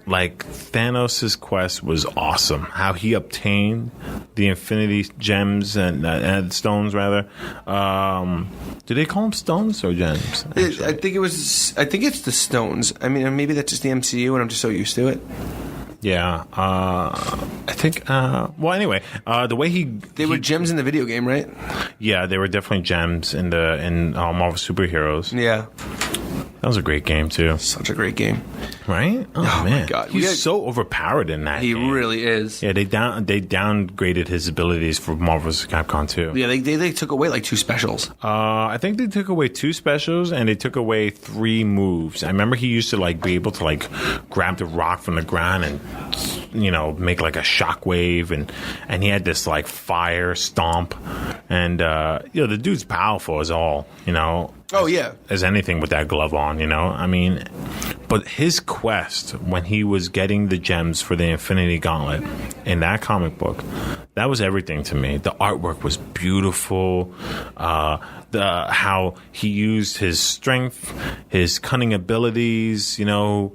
like Thanos' quest was awesome. How he obtained the Infinity Gems and stones, rather. Do they call them stones or gems? I think it's the stones. I mean, maybe that's just the MCU, and I'm just so used to it. Yeah, I think. Well, anyway, the way they were gems in the video game, right? Yeah, they were definitely gems in Marvel Superheroes. Yeah, that was a great game too. Such a great game, right? Oh man, my God, he's so overpowered in that. He game. Really is. Yeah, they downgraded his abilities for Marvel's Capcom 2. Yeah, they took away like 2 specials. I think they took away 2 specials and they took away 3 moves. I remember he used to be able to grab the rock from the ground and make like a shockwave, and he had this fire stomp, and the dude's powerful as all, Oh yeah, as anything with that glove on, I mean, but his quest when he was getting the gems for the Infinity Gauntlet in that comic book, That was everything to me. The artwork was beautiful. How he used his strength, his cunning abilities, the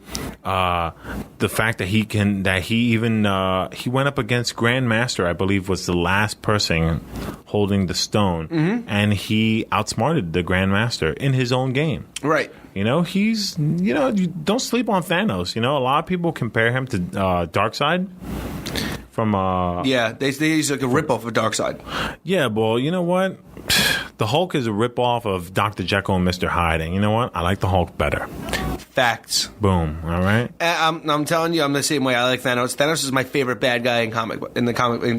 fact that he went up against Grandmaster, I believe, was the last person holding the stone, and he outsmarted the Grandmaster in his own game. Right. You don't sleep on Thanos. A lot of people compare him to Darkseid. From they use like a ripoff of Darkseid. Yeah, well, you know what? The Hulk is a ripoff of Dr. Jekyll and Mr. Hyde, and you know what? I like the Hulk better. Facts. Boom. All right. I'm telling you, I'm the same way. I like Thanos. Thanos is my favorite bad guy in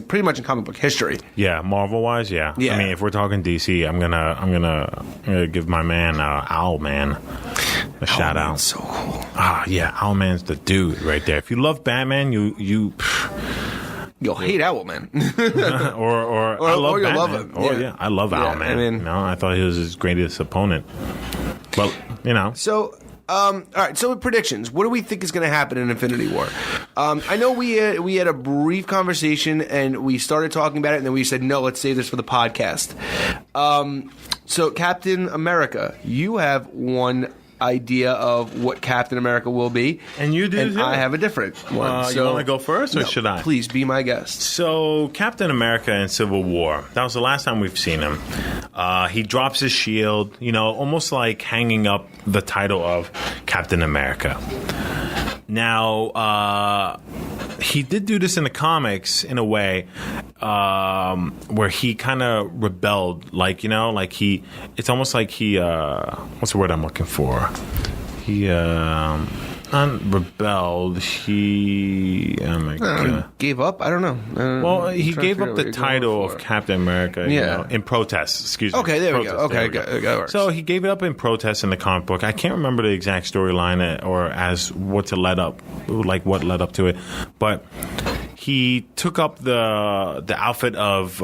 pretty much in comic book history. Yeah, Marvel wise, yeah. I mean, if we're talking DC, I'm gonna give my man Owlman a shout out. So cool. Yeah, Owlman's the dude right there. If you love Batman, you'll hate Owlman. or I love Batman. Love him. I love Owlman. I mean, I thought he was his greatest opponent. But So, all right. So, predictions. What do we think is going to happen in Infinity War? I know we had a brief conversation and we started talking about it, and then we said no. Let's save this for the podcast. So, Captain America, you have one idea of what Captain America will be, and you do. And I have a different one. You want to go first, or should I? Please be my guest. So, Captain America in Civil War. That was the last time we've seen him. He drops his shield, almost like hanging up the title of Captain America. Now, he did do this in the comics in a way where he kind of rebelled, it's almost like he, what's the word I'm looking for? He, not rebelled, he, gave up? I don't know. Well, he gave up the title of Captain America, in protest, excuse me. Okay, there we go. Okay, good. So he gave it up in protest in the comic book. I can't remember the exact storyline or as what led up to it, but he took up the outfit of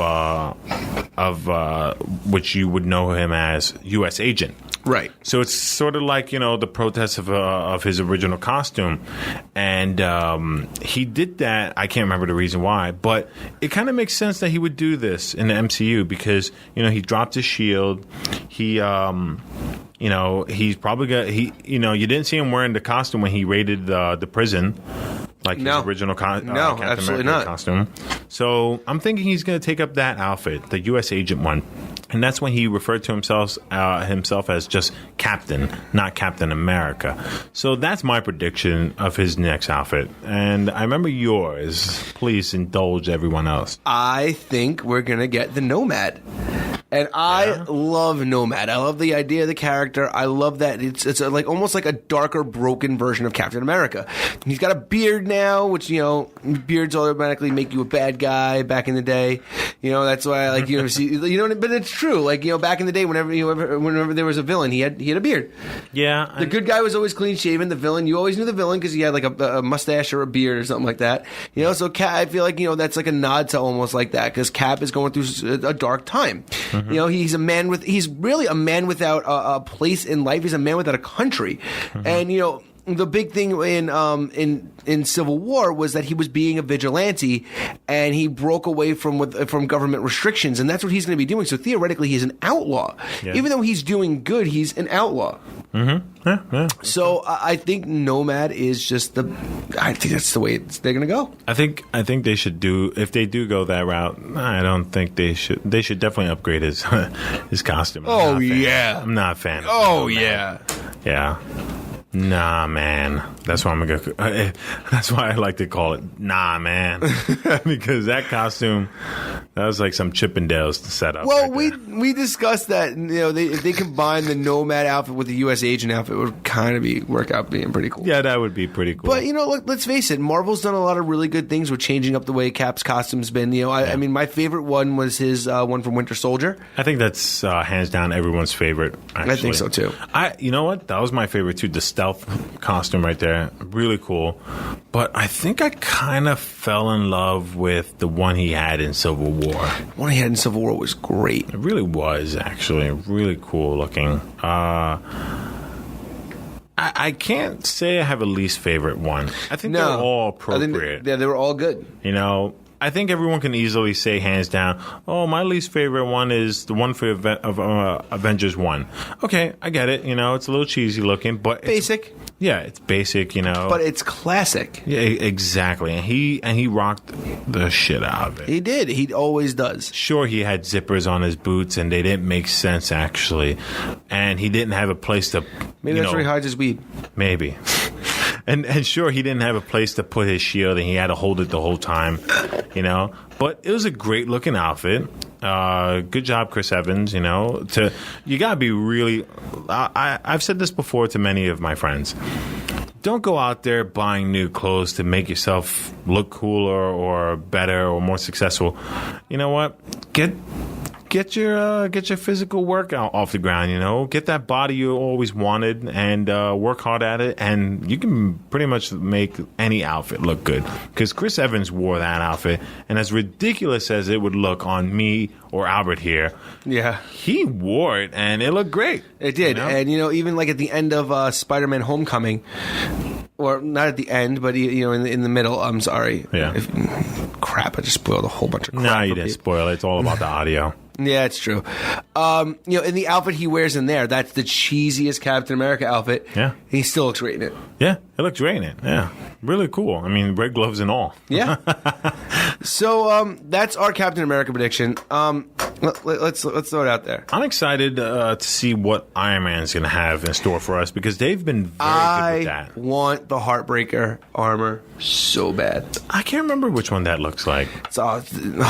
which you would know him as U.S. agent. Right. So it's sort of like, the protest of his original costume. And he did that. I can't remember the reason why, but it kind of makes sense that he would do this in the MCU because, he dropped his shield. He, he's probably you didn't see him wearing the costume when he raided the prison. Like his original Captain America costume. So I'm thinking he's going to take up that outfit, the U.S. agent one. And that's when he referred to himself as just Captain, not Captain America. So that's my prediction of his next outfit. And I remember yours. Please indulge everyone else. I think we're going to get the Nomad. And I love Nomad. I love the idea of the character. I love that it's like almost like a darker, broken version of Captain America. He's got a beard now, which beards automatically make you a bad guy. Back in the day, that's why I like see. But it's true. Like back in the day, whenever there was a villain, he had a beard. Yeah, the good guy was always clean shaven. The villain, you always knew the villain because he had like a mustache or a beard or something like that. So Cap, I feel like that's like a nod to almost like that because Cap is going through a dark time. Mm-hmm. He's really a man without a place in life. He's a man without a country. Mm-hmm. And, the big thing in Civil War was that he was being a vigilante and he broke away from government restrictions, and that's what he's going to be doing. So theoretically, he's an outlaw. Yeah. Even though he's doing good, he's an outlaw. Mm-hmm. Yeah. So I think Nomad is just I think that's the way they're going to go. I think they should if they do go that route. I don't think they should. They should definitely upgrade his costume. I'm not a fan. Yeah. Nah, man. That's why that's why I like to call it nah, man. Because that costume, that was like some Chippendales setup. Well, we discussed that, if they combine the Nomad outfit with the U.S. agent outfit, it would kind of work out being pretty cool. Yeah, that would be pretty cool. But, look, let's face it, Marvel's done a lot of really good things with changing up the way Cap's costume's been. I mean, my favorite one was his one from Winter Soldier. I think that's hands down everyone's favorite, actually. I think so, too. You know what? That was my favorite, too, the stealth costume right there. Really cool. But I think I kind of fell in love with the one he had in Civil War. The one he had in Civil War was great. It really was, actually. Really cool looking. I can't say I have a least favorite one. I think they're all appropriate. They were all good. I think everyone can easily say hands down, oh, my least favorite one is the one for Avengers 1. Okay, I get it. It's a little cheesy looking, but Basic. Yeah, it's basic, But it's classic. Yeah, exactly. And he rocked the shit out of it. He did. He always does. Sure, he had zippers on his boots, and they didn't make sense, actually. And he didn't have a place to... Maybe that's where he hides his weed. Maybe. And sure, he didn't have a place to put his shield, and he had to hold it the whole time, But it was a great-looking outfit. Good job, Chris Evans, you gotta be really... I've said this before to many of my friends. Don't go out there buying new clothes to make yourself look cooler or better or more successful. You know what? Get your physical workout off the ground, Get that body you always wanted and work hard at it, and you can pretty much make any outfit look good. Because Chris Evans wore that outfit, and as ridiculous as it would look on me or Albert here, yeah, he wore it, and it looked great. It did. And, even like at the end of Spider-Man Homecoming, or not at the end, but, in the middle, I'm sorry. Yeah. Crap, I just spoiled a whole bunch of crap. No, you didn't spoil it. It's all about the audio. Yeah, it's true. In the outfit he wears in there, that's the cheesiest Captain America outfit. Yeah. He still looks great in it. Yeah, it looks great in it. Yeah. Really cool. I mean, red gloves and all. Yeah. So, that's our Captain America prediction. Let's throw it out there. I'm excited to see what Iron Man's going to have in store for us because they've been very good with that. I want the Heartbreaker armor so bad. I can't remember which one that looks like. Heartbreaker.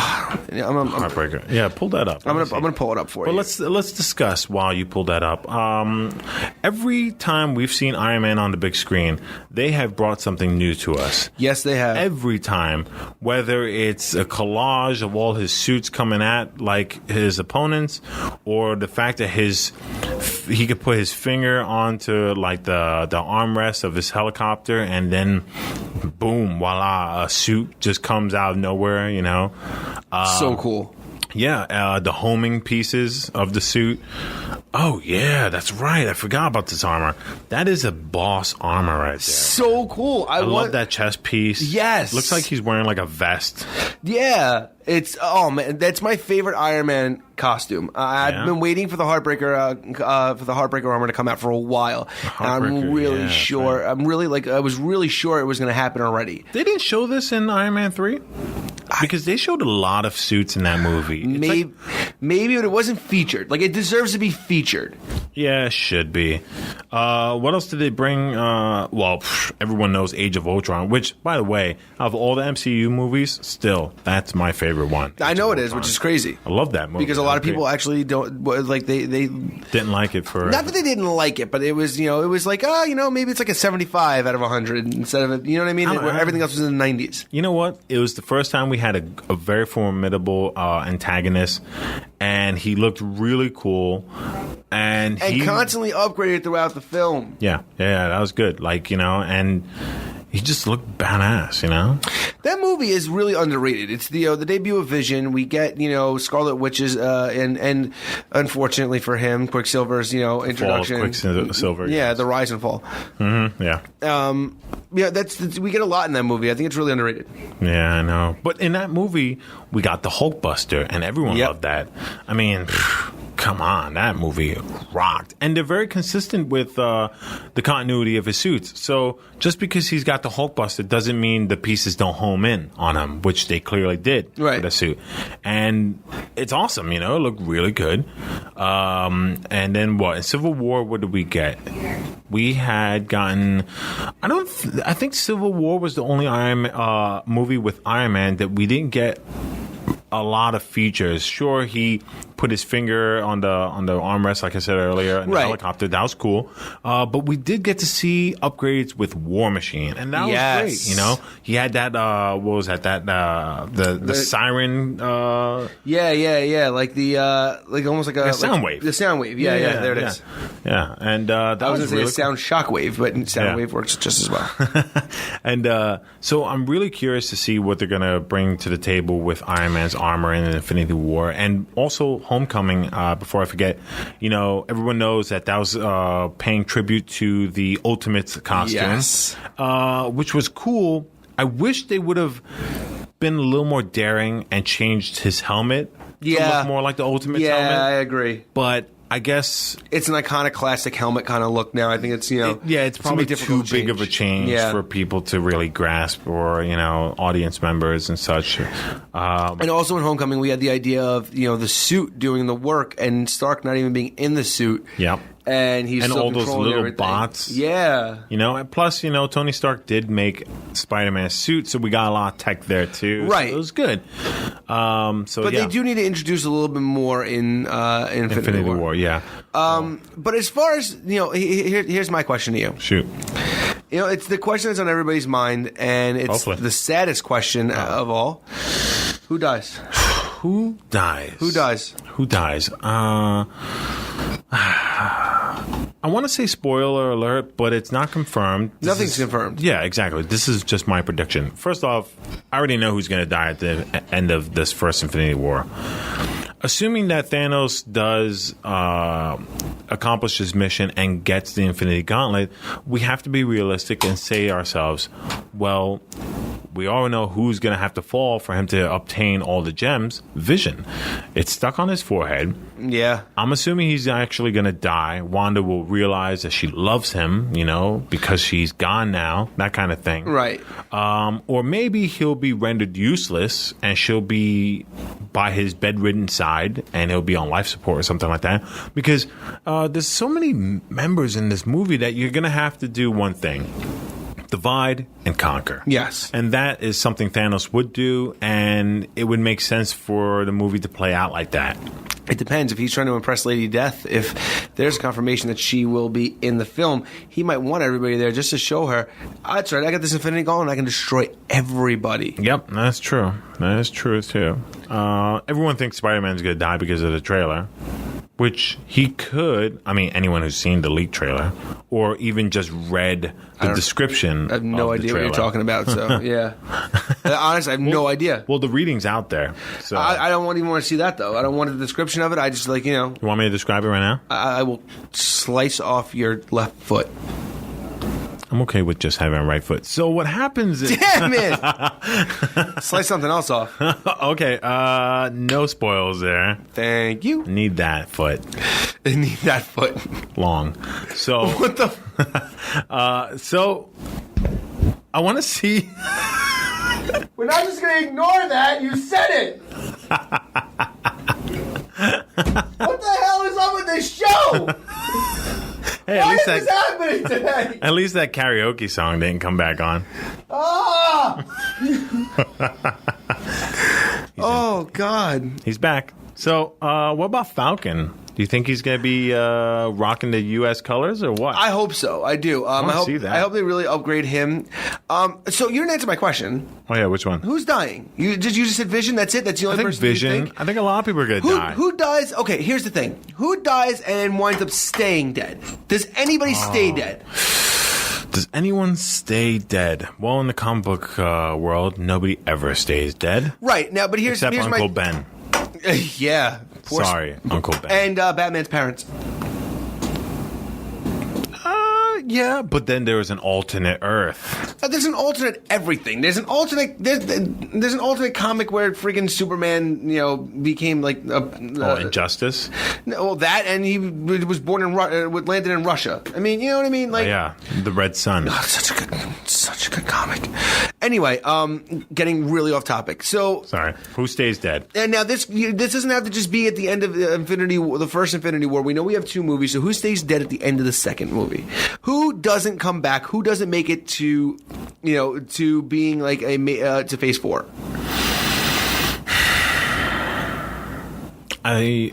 Yeah, pull that up. I'm gonna pull it up for you. But let's discuss while you pull that up. Every time we've seen Iron Man on the big screen, they have brought something new to us. Yes, they have. Every time, whether it's a collage of all his suits coming at like his opponents, or the fact that he could put his finger onto like the armrest of his helicopter, and then boom, voila, a suit just comes out of nowhere. So cool. Yeah, the homing pieces of the suit. Oh, yeah, that's right. I forgot about this armor. That is a boss armor right there. So cool. I love that chest piece. Yes. Looks like he's wearing like a vest. Yeah. Man, that's my favorite Iron Man costume. I've been waiting for the Heartbreaker armor to come out for a while. And I'm really sure. Right. I was really sure it was going to happen already. They didn't show this in Iron Man 3? Because they showed a lot of suits in that movie. Maybe, but it wasn't featured. Like, it deserves to be featured. Yeah, it should be. What else did they bring? Everyone knows Age of Ultron, which, by the way, of all the MCU movies, still, that's my favorite one. I know it is, which is crazy. I love that movie. Because a lot of people actually don't, like, they didn't like it for... Not that they didn't like it, but it was, it was like, maybe it's like a 75 out of 100 instead of, you know what I mean? Where everything else was in the 90s. You know what? It was the first time we had a very formidable antagonist, and he looked really cool, and he constantly upgraded throughout the film. Yeah, that was good. Like, and he just looked badass, That movie is really underrated. It's the debut of Vision. We get, Scarlet Witch's and unfortunately for him, Quicksilver's, introduction. Quicksilver. Yeah, the rise and fall. Mm-hmm, yeah. We get a lot in that movie. I think it's really underrated. Yeah, I know. But in that movie, we got the Hulkbuster, and everyone loved that. I mean, come on, that movie rocked. And they're very consistent with the continuity of his suits. So just because he's got the Hulkbuster doesn't mean the pieces don't home in on him, which they clearly did with the suit. And it's awesome, it looked really good. And then what? In Civil War, what did we get? We had gotten... I think Civil War was the only movie with Iron Man that we didn't get a lot of features. Sure, he put his finger on the armrest, like I said earlier, in the helicopter. That was cool. But we did get to see upgrades with War Machine, and that was great. He had that. What was that? The siren. Like the almost like a sound wave. The sound wave. Yeah. There it is. Yeah, and that I was going to say a sound shock wave, but sound wave works just as well. And so I'm really curious to see what they're going to bring to the table with Iron Man's armor in Infinity War, and also Homecoming. Before I forget, everyone knows that was paying tribute to the Ultimates costume, which was cool. I wish they would have been a little more daring and changed his helmet to look more like the Ultimate's helmet. Yeah, I agree. But I guess it's an iconic classic helmet kind of look now. I think it's, it's probably too big of a change for people to really grasp, or, audience members and such. And also in Homecoming, we had the idea of, the suit doing the work and Stark not even being in the suit. Yep. And he's and still all those controlling little everything. bots. Yeah. And plus, Tony Stark did make Spider-Man's suit, so we got a lot of tech there too. Right. So it was good. But they do need to introduce a little bit more in Infinity War. Yeah. But as far as, here's my question to you. Shoot. It's the question that's on everybody's mind, and it's Hopefully. the saddest question of all. Who dies? Who dies? Who dies? Who dies? I want to say spoiler alert, but it's not confirmed. Nothing's confirmed. Yeah, exactly. This is just my prediction. First off, I already know who's going to die at the end of this first Infinity War. Assuming that Thanos does accomplish his mission and gets the Infinity Gauntlet, we have to be realistic and say to ourselves, well, we all know who's going to have to fall for him to obtain all the gems. Vision. It's stuck on his forehead. Yeah. I'm assuming he's actually going to die. Wanda will realize that she loves him, because she's gone now, that kind of thing. Right. Or maybe he'll be rendered useless and she'll be by his bedridden side and he'll be on life support or something like that. Because there's so many members in this movie that you're going to have to do one thing. Divide and conquer. Yes. And that is something Thanos would do, and it would make sense for the movie to play out like that. It depends. If he's trying to impress Lady Death, if there's confirmation that she will be in the film, he might want everybody there just to show her, that's right, I got this Infinity Gauntlet and I can destroy everybody. Yep, that's true. That is true, too. Everyone thinks Spider-Man's going to die because of the trailer. Which he could, anyone who's seen the leaked trailer, or even just read the description. I have no of the idea what trailer. you're talking about, so yeah. Honestly, I have no idea. Well, the reading's out there. So I don't even want to see that, though. I don't want the description of it. I just, You want me to describe it right now? I will slice off your left foot. I'm okay with just having a right foot. So what happens is... Damn it! Slice something else off. Okay, no spoils there. Thank you. Need that foot. I need that foot. Long. So... What the... So... I want to see... We're not just going to ignore that. You said it. What the hell is up with this show? Hey, Why is this happening today? At least that karaoke song didn't come back on. Oh, God. He's back. So, what about Falcon? Do you think he's going to be rocking the U.S. colors or what? I hope so. I do. I hope, see that. I hope they really upgrade him. So you didn't answer my question. Oh, yeah, which one? Who's dying? You just said Vision? That's it? That's the only person Vision. you think? I think a lot of people are going to die. Who dies? Okay, here's the thing. Who dies and winds up staying dead? Does anybody stay dead? Does anyone stay dead? Well, in the comic book world, nobody ever stays dead. Right. Now, but here's Uncle Ben. Yeah. Sorry, Uncle Ben. And Batman's parents. Yeah, but then there was an alternate Earth. There's an alternate everything. There's an alternate. There's an alternate comic where freaking Superman, became like Injustice. No, that, and he was born in landed in Russia. I mean, you know what I mean? Like, yeah, the Red Sun. Oh, such a good comic. Anyway, getting really off topic. So sorry. Who stays dead? And now this doesn't have to just be at the end of the first Infinity War. We know we have two movies. So who stays dead at the end of the second movie? Who doesn't come back? Who doesn't make it to, to being like to Phase 4? I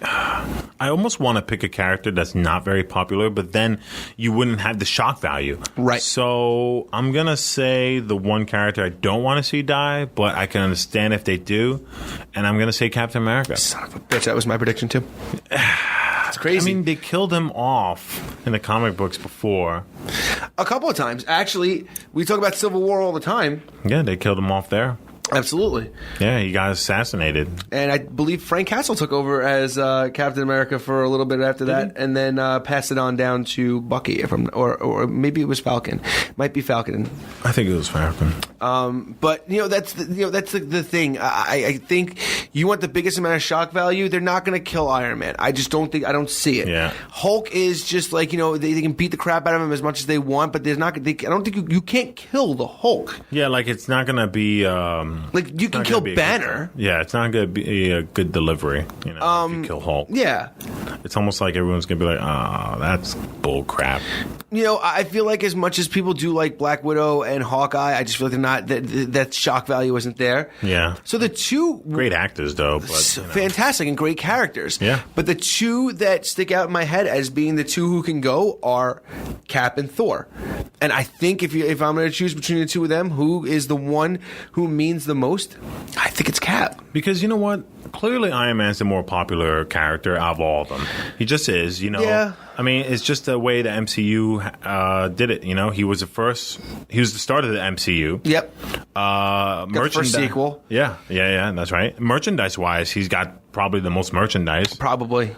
almost want to pick a character that's not very popular, but then you wouldn't have the shock value. Right. So I'm going to say the one character I don't want to see die, but I can understand if they do. And I'm going to say Captain America. Son of a bitch. That was my prediction, too. It's crazy. I mean, they killed him off in the comic books before. A couple of times. Actually, we talk about Civil War all the time. Yeah, they killed him off there. Absolutely. Yeah, he got assassinated. And I believe Frank Castle took over as Captain America for a little bit after that, and then passed it on down to Bucky, or maybe it was Falcon. Might be Falcon. I think it was Falcon. But that's the thing. I think you want the biggest amount of shock value. They're not going to kill Iron Man. I just don't think. I don't see it. Yeah. Hulk is just like they can beat the crap out of him as much as they want, but there's not. I don't think you can't kill the Hulk. Yeah, like it's not going to be. Like you can kill Banner. Yeah, it's not going to be a good delivery. If you kill Hulk. Yeah. It's almost like everyone's going to be like, that's bull crap. I feel like as much as people do like Black Widow and Hawkeye, I just feel like they're not. That shock value isn't there. Yeah. So the two great actors though, but fantastic and great characters. Yeah. But the two that stick out in my head as being the two who can go are Cap and Thor. And I think if I'm going to choose between the two of them, who is the one who means the most? I think it's Cap. Because you know what? Clearly, Iron Man's the more popular character out of all of them. He just is, Yeah. I mean, it's just the way the MCU did it. He was the first. He was the start of the MCU. Yep. Got the first sequel. Yeah. That's right. Merchandise-wise, he's got probably the most merchandise. Probably.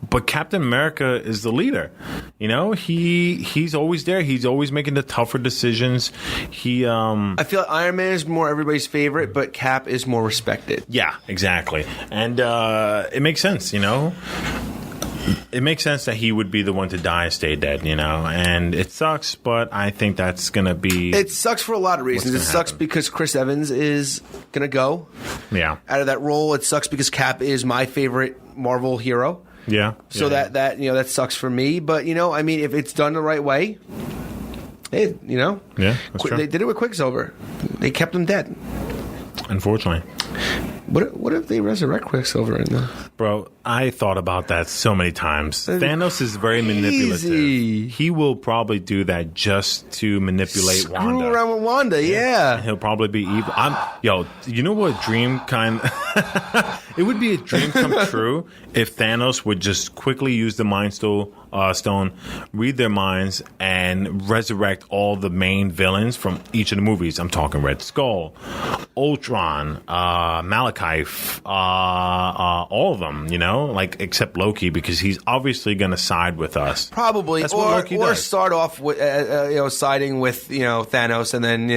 But Captain America is the leader. He's always there. He's always making the tougher decisions. I feel like Iron Man is more everybody's favorite, but Cap is more respected. Yeah, exactly. And it makes sense, It makes sense that he would be the one to die and stay dead, and it sucks, but I think that's going to be... It sucks for a lot of reasons. It sucks because Chris Evans is going to go out of that role. It sucks because Cap is my favorite Marvel hero. Yeah. So that sucks for me. But, I mean, if it's done the right way, Yeah, that's true. They did it with Quicksilver. They kept him dead. Unfortunately. What if they resurrect Quicksilver in the... Bro, I thought about that so many times. Thanos is very manipulative. He will probably do that just to manipulate Wanda. Screw around with Wanda, yeah. And he'll probably be evil. You know what dream kind... It would be a dream come true if Thanos would just quickly use the Mind Stone, read their minds, and resurrect all the main villains from each of the movies. I'm talking Red Skull, Ultron, Malekith, all of them, except Loki, because he's obviously going to side with us. Probably. That's what Loki does. Or start off with, siding with, Thanos, and then,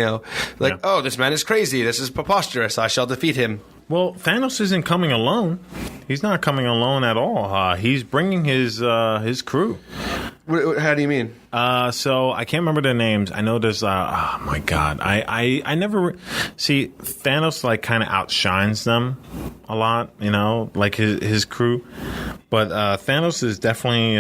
oh, this man is crazy. This is preposterous. I shall defeat him. Well, Thanos isn't coming alone. He's not coming alone at all. He's bringing his crew. How do you mean? So I can't remember their names. I know there's. Oh my god, I never see Thanos kind of outshines them a lot. Like his crew. But Thanos is definitely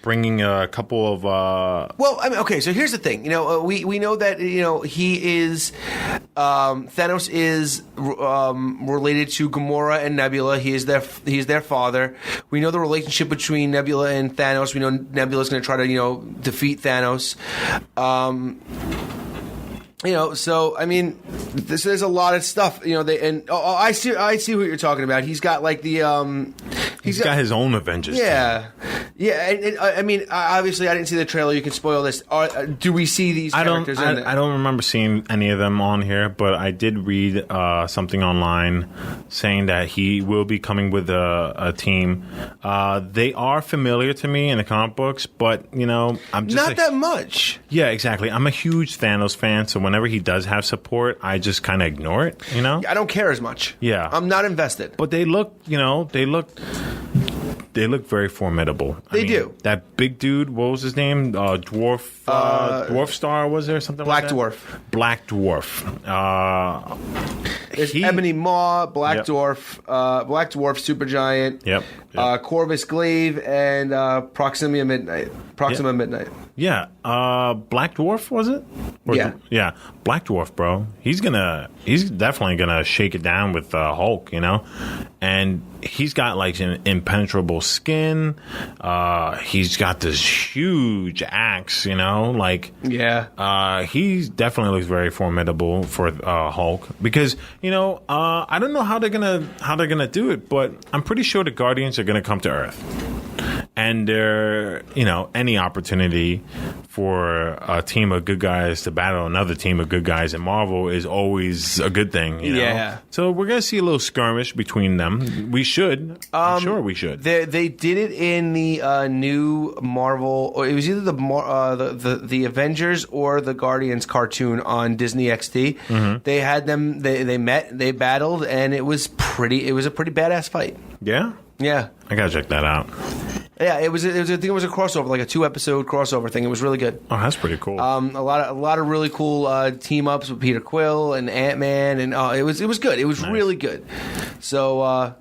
bringing a couple of. Well, I mean, okay. So here's the thing. We know that he is Thanos is related to Gamora and Nebula. He is their father. We know the relationship between Nebula and Thanos. We know Nebula's going to try to defeat Thanos. So I mean, there's a lot of stuff. I see what you're talking about. He's got the he's got his own Avengers. Yeah, yeah. And I mean, obviously, I didn't see the trailer. You can spoil this. Do we see these characters in it? I don't remember seeing any of them on here, but I did read something online saying that he will be coming with a team. They are familiar to me in the comic books, but I'm just not that much. Yeah, exactly. I'm a huge Thanos fan, so whenever he does have support, I just kind of ignore it. I don't care as much. Yeah, I'm not invested. But they look, they look very formidable. They do. That big dude, what was his name? Dwarf Star, was there something Black like that? Dwarf. Black Dwarf. There's Ebony Maw, Black Dwarf, Supergiant, Corvus Glaive, and Proxima Midnight. Midnight. Yeah. Black Dwarf, was it? Yeah. Black Dwarf, bro. He's definitely gonna shake it down with Hulk, and he's got an impenetrable skin. He's got this huge axe, he definitely looks very formidable for Hulk, because I don't know how they're gonna do it, but I'm pretty sure the Guardians are gonna come to Earth. And any opportunity for a team of good guys to battle another team of good guys in Marvel is always a good thing. Yeah. So we're going to see a little skirmish between them. We should. I'm sure we should. They did it in the new Marvel, or it was either the Avengers or the Guardians cartoon on Disney XD. Mm-hmm. They had them. They met. They battled, and it was a pretty badass fight. Yeah. Yeah. I gotta check that out. Yeah, I think it was a crossover, like a 2-episode crossover thing. It was really good. Oh, that's pretty cool. A lot of really cool team ups with Peter Quill and Ant-Man, and it was good. It was nice. Really good. So I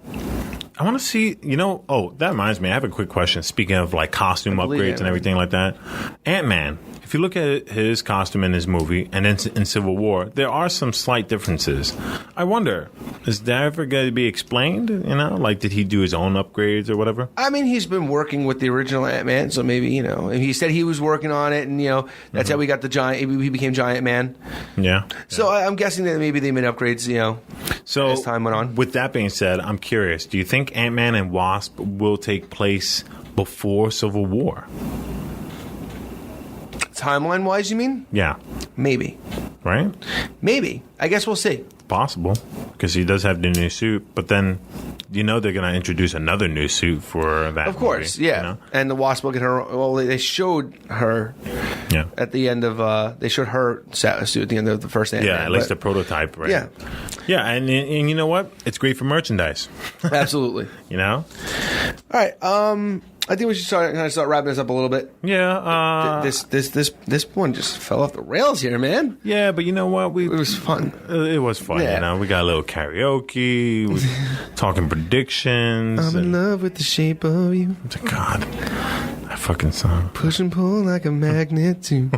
want to see. That reminds me. I have a quick question. Speaking of like costume upgrades and everything like that, Ant-Man. If you look at his costume in his movie and in Civil War, there are some slight differences. I wonder, is that ever going to be explained? Like did he do his own upgrades or whatever? I mean, he's been working with the original Ant-Man, so maybe he said he was working on it, and that's how we got the giant. He became Giant Man. Yeah. So I'm guessing that maybe they made upgrades. So as time went on. With that being said, I'm curious. Do you think Ant-Man and Wasp will take place before Civil War? Timeline-wise, you mean? Yeah. Maybe. Right? Maybe. I guess we'll see. Possible. Because he does have the new suit. But then, they're going to introduce another new suit for that Of course, movie, yeah. And the Wasp will get her... Well, they showed her at the end of... they showed her suit at the end of the first Ant-Man. Yeah, at least the prototype, right? Yeah. Yeah, and you know what? It's great for merchandise. Absolutely. All right, I think we should start wrapping this up a little bit. Yeah. This one just fell off the rails here, man. Yeah, but you know what? It was fun. It was fun. Yeah. We got a little karaoke. We talking predictions. I'm in love with the shape of you. God, that fucking song. Push and pull like a magnet too.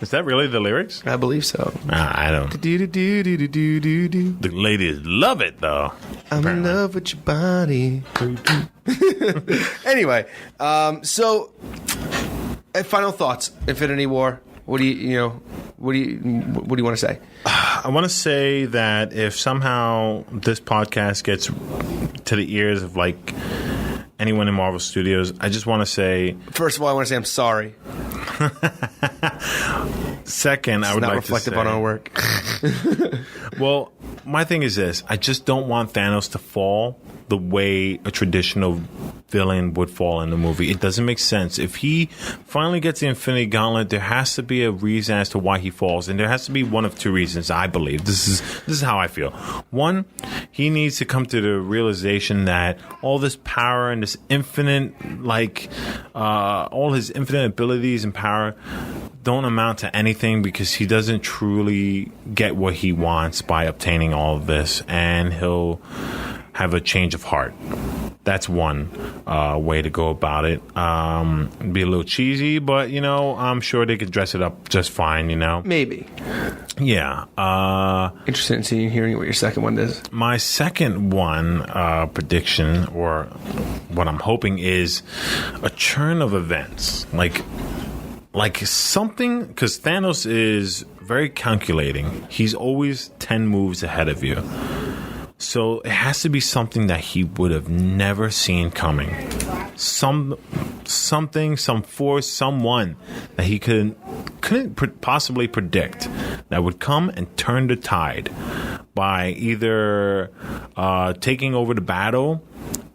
Is that really the lyrics? I believe so. I don't. The ladies love it though. I'm in love with your body. Anyway, so final thoughts. Infinity War. What do you want to say? I want to say that if somehow this podcast gets to the ears of like anyone in Marvel Studios, I just want to say. First of all, I want to say I'm sorry. Second, I would like to say. It's not reflective on our work. Well, my thing is this: I just don't want Thanos to fall the way a traditional villain would fall in the movie. It doesn't make sense. If he finally gets the Infinity Gauntlet, there has to be a reason as to why he falls, and there has to be one of two reasons. I believe this is how I feel. One, he needs to come to the realization that all this power and this infinite, all his infinite abilities and power don't amount to anything because he doesn't truly get what he wants by obtaining all of this, and he'll have a change of heart. That's one way to go about it. Be a little cheesy, but I'm sure they could dress it up just fine. Maybe. Yeah. Interested in hearing what your second one is. My second one prediction, or what I'm hoping, is a churn of events, like something, because Thanos is very calculating. He's always 10 moves ahead of you. So it has to be something that he would have never seen coming. Something, some force, someone that he couldn't possibly predict that would come and turn the tide by either taking over the battle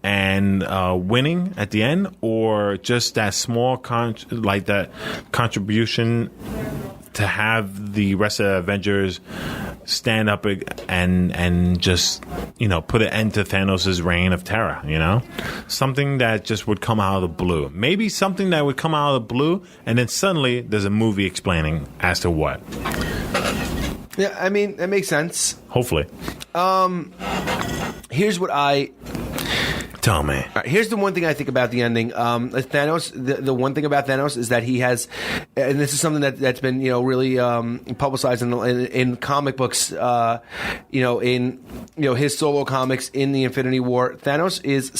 and winning at the end, or just that small that contribution to have the rest of the Avengers stand up and just put an end to Thanos' reign of terror. Something that just would come out of the blue. Maybe something that would come out of the blue, and then suddenly there's a movie explaining as to what. Yeah, I mean, that makes sense. Hopefully. Here's what I... Tell me. Right, here's the one thing I think about the ending. Thanos. The one thing about Thanos is that he has, and this is something that's been really publicized in comic books. In his solo comics in the Infinity War. Thanos is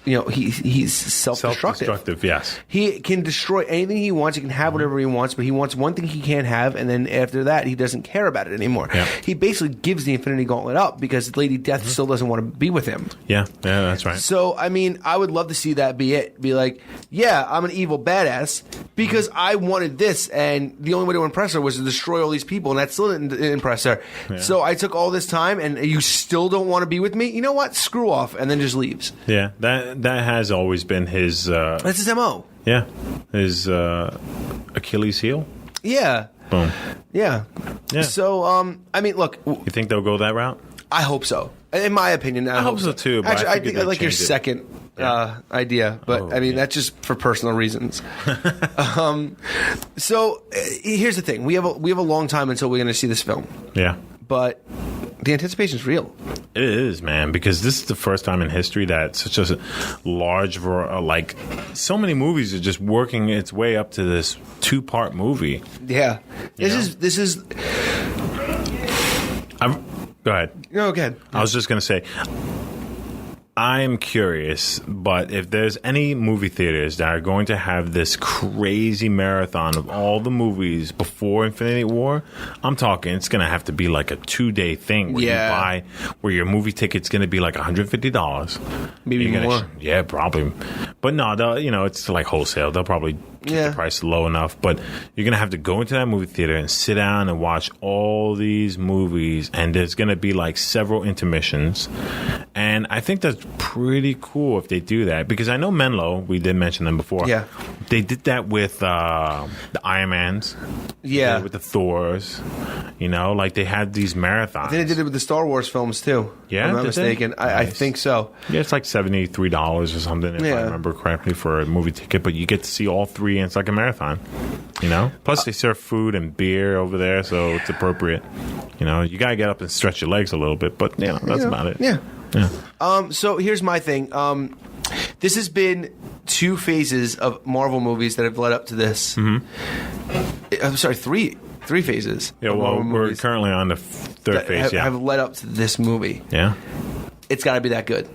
he's self-destructive. Self-destructive, yes. He can destroy anything he wants. He can have whatever he wants, but he wants one thing he can't have, and then after that, he doesn't care about it anymore. Yeah. He basically gives the Infinity Gauntlet up because Lady Death still doesn't want to be with him. Yeah. Yeah, that's right. So, I mean, I would love to see that be it. Be like, yeah, I'm an evil badass because I wanted this, and the only way to impress her was to destroy all these people, and that still didn't impress her. Yeah. So I took all this time, and you still don't want to be with me? You know what? Screw off, and then just leaves. Yeah, that has always been his... That's his MO. Yeah, his Achilles heel. Yeah. Boom. Yeah. So, I mean, look... You think they'll go that route? I hope so. In my opinion, I hope so too. But actually, I think I like your second idea, but I mean that's just for personal reasons. So here's the thing: we have a long time until we're going to see this film. Yeah, but the anticipation is real. It is, man, because this is the first time in history that such a large, like so many movies are just working its way up to this 2-part movie. Yeah, this is. Go ahead. No, go ahead. I was just going to say, I'm curious, but if there's any movie theaters that are going to have this crazy marathon of all the movies before Infinity War, I'm talking it's going to have to be like a 2-day thing where you buy, where your movie ticket's going to be like $150. Maybe more. Yeah, probably. But no, it's like wholesale. They'll probably keep the price low enough, but you're going to have to go into that movie theater and sit down and watch all these movies, and there's going to be like several intermissions. And I think that's pretty cool if they do that, because I know Menlo, we did mention them before. Yeah. They did that with the Iron Mans. Yeah. With the Thors. Like they had these marathons. I think they did it with the Star Wars films too. Yeah, if I'm not mistaken. I think so. Yeah, it's like $73 or something, if I remember correctly, for a movie ticket, but you get to see all 3, and it's like a marathon. Plus they serve food and beer over there, so it's appropriate. You gotta get up and stretch your legs a little bit, but that's about it. Yeah. So here's my thing. This has been 2 phases of Marvel movies that have led up to this. Mm-hmm. I'm sorry, 3 phases. Yeah, well, we're currently on the 3rd phase. Have led up to this movie. Yeah, it's got to be that good.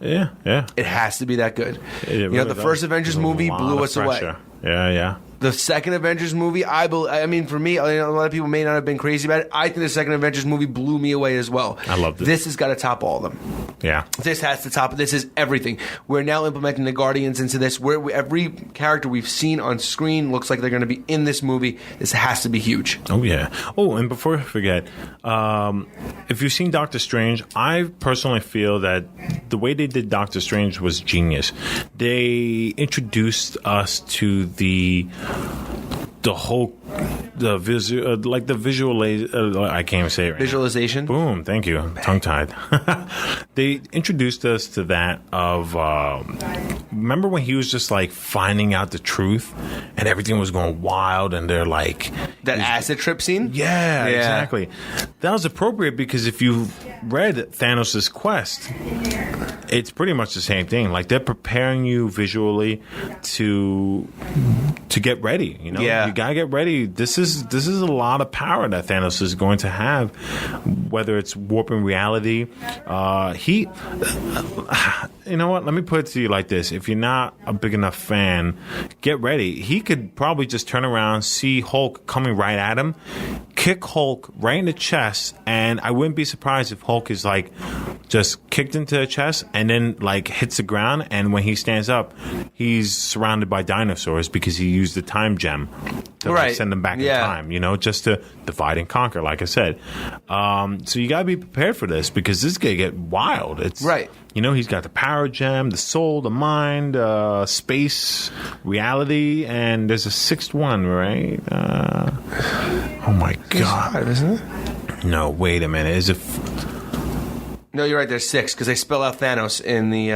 Yeah. It has to be that good. It really the first Avengers movie blew us away. Yeah. The second Avengers movie, I mean, for me, a lot of people may not have been crazy about it. I think the second Avengers movie blew me away as well. I loved it. This has got to top all of them. Yeah. This has to top. This is everything. We're now implementing the Guardians into this. Every character we've seen on screen looks like they're going to be in this movie. This has to be huge. Oh, yeah. Oh, and before I forget, if you've seen Doctor Strange, I personally feel that the way they did Doctor Strange was genius. They introduced us to the whole visual I can't even say it right visualization. Now. Boom, thank you. Tongue tied. They introduced us to that of remember when he was just like finding out the truth and everything was going wild, and they're like that acid trip scene? Yeah, exactly. That was appropriate because if you read Thanos' quest, it's pretty much the same thing. Like they're preparing you visually to get ready. You gotta get ready. This is a lot of power that Thanos is going to have, whether it's warping reality. You know what? Let me put it to you like this: if you're not a big enough fan, get ready. He could probably just turn around, see Hulk coming right at him, kick Hulk right in the chest, and I wouldn't be surprised if Hulk is like just kicked into the chest and then like hits the ground, and when he stands up, he's surrounded by dinosaurs because he used the time gem to like, send them back in time, just to divide and conquer, like I said. So you gotta be prepared for this because this is gonna get wild. It's right. He's got the power gem, the soul, the mind, space, reality, and there's a 6th one, right? Oh my God. 5, isn't it? No, wait a minute. Is it... No, you're right. There's 6 because they spell out Thanos in the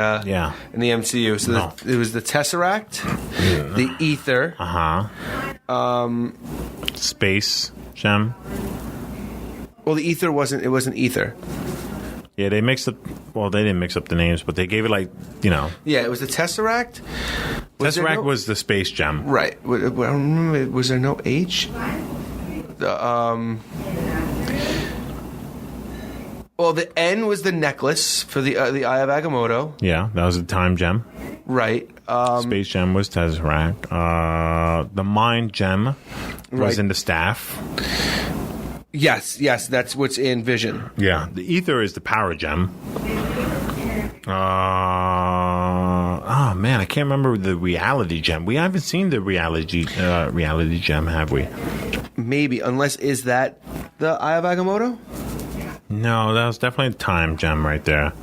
in the MCU. So it was the Tesseract, the Ether, space gem. Well, the Ether wasn't. It wasn't Ether. Yeah, they mixed up. Well, they didn't mix up the names, but they gave it like Yeah, it was the Tesseract. Tesseract was the space gem. Right. I don't remember. Was there no H? Well, the N was the necklace for the Eye of Agamotto. Yeah, that was the time gem. Right. Space gem was Tesseract. The mind gem was in the staff. Yes, that's what's in Vision. Yeah, the Ether is the power gem. Oh man, I can't remember the reality gem. We haven't seen the reality gem, have we? Maybe, unless is that the Eye of Agamotto? No, that was definitely a time gem right there.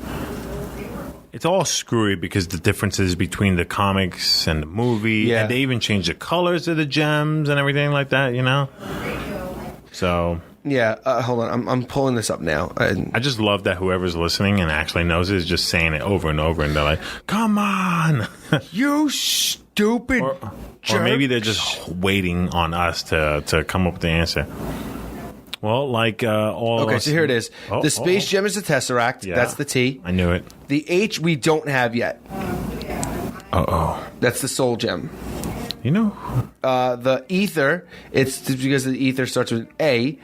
It's all screwy because the differences between the comics and the movie, and they even changed the colors of the gems and everything like that, you know? So... Yeah, hold on. I'm pulling this up now. I just love that whoever's listening and actually knows it is just saying it over and over, and they're like, come on! You stupid jerk. Or maybe they're just waiting on us to come up with the answer. Well, like all Okay, us... so here it is. The space gem is the Tesseract. Yeah. That's the T. I knew it. The H we don't have yet. Uh-oh. That's the Soul Gem. You know? The Ether, it's because the Ether starts with A,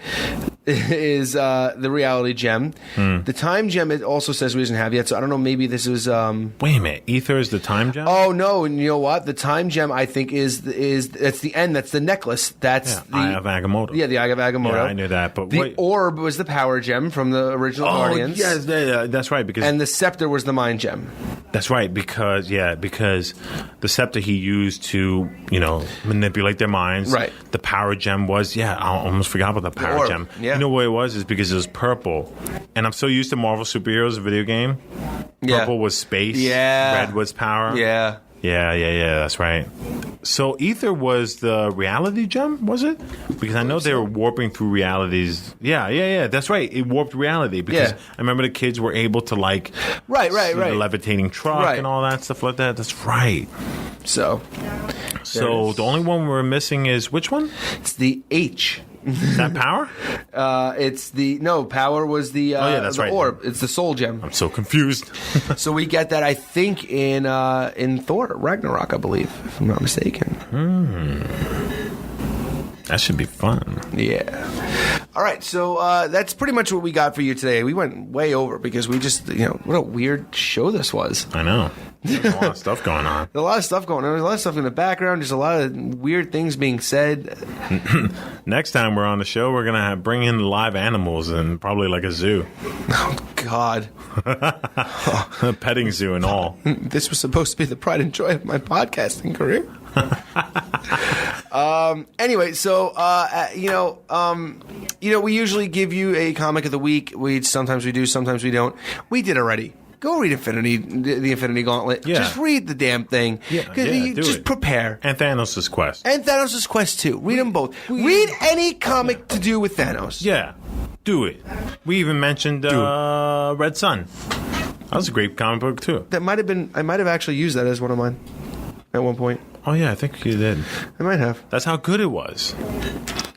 is the Reality Gem. The Time Gem, it also says we doesn't have yet, so I don't know, maybe this was... Wait a minute, Ether is the Time Gem? Oh, no, and you know what? The Time Gem, I think, that's the end, that's the necklace. That's the Eye of Agamotto. Yeah, the Eye of Agamotto. Yeah, I knew that, but the Orb was the Power Gem from the original Guardians. Yes, that's right, because... And the Scepter was the Mind Gem. That's right, because the Scepter he used to, manipulate their minds. Right. The Power Gem was, I almost forgot about the Power Gem. Yeah. You know what it was? Is because it was purple. And I'm so used to Marvel superheroes, the video game. Purple was space. Yeah. Red was power. Yeah. Yeah, that's right. So Ether was the reality gem, was it? Because I know they were warping through realities. Yeah, that's right. It warped reality because I remember the kids were able to see the levitating truck and all that stuff like that. That's right. So the only one we're missing is which one? It's the H. Is that Power? Power was the that's right. Orb. It's the Soul Gem. I'm so confused. So we get that, I think, in Thor Ragnarok, I believe, if I'm not mistaken. That should be fun. Yeah. All right, so that's pretty much what we got for you today. We went way over because we just, what a weird show this was. I know. There's a lot of stuff going on. There's a lot of stuff going on. There's a lot of stuff in the background. There's a lot of weird things being said. Next time we're on the show, we're going to bring in live animals and probably like a zoo. Oh, God. A petting zoo and all. This was supposed to be the pride and joy of my podcasting career. Anyway, so we usually give you a comic of the week. Sometimes we do, sometimes we don't. We did already. Go read the Infinity Gauntlet. Yeah. Just read the damn thing. Just prepare. And Thanos' Quest. And Thanos' Quest too. Read them both. Read any comic to do with Thanos. Yeah, do it. We even mentioned Red Sun. That was a great comic book too. That might have been. I might have actually used that as one of mine at one point. Oh yeah, I think you did. I might have. That's how good it was.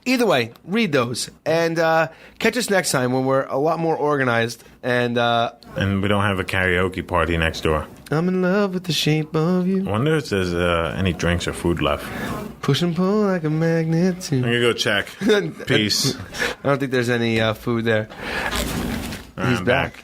Either way, read those and catch us next time when we're a lot more organized and we don't have a karaoke party next door. I'm in love with the shape of you. I wonder if there's any drinks or food left. Push and pull like a magnet too. I'm gonna go check. Peace. I don't think there's any food there. He's back.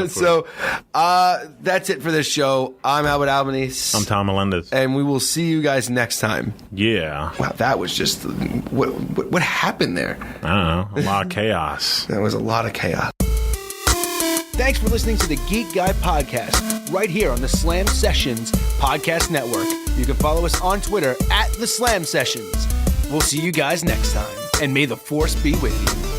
So that's it for this show. I'm Albert Albanese. I'm Tom Melendez. And we will see you guys next time. Yeah. Wow, that was just... What happened there? I don't know. A lot of chaos. That was a lot of chaos. Thanks for listening to the Geek Guy Podcast, right here on the Slam Sessions Podcast Network. You can follow us on Twitter @the Slam Sessions. We'll see you guys next time, and may the Force be with you.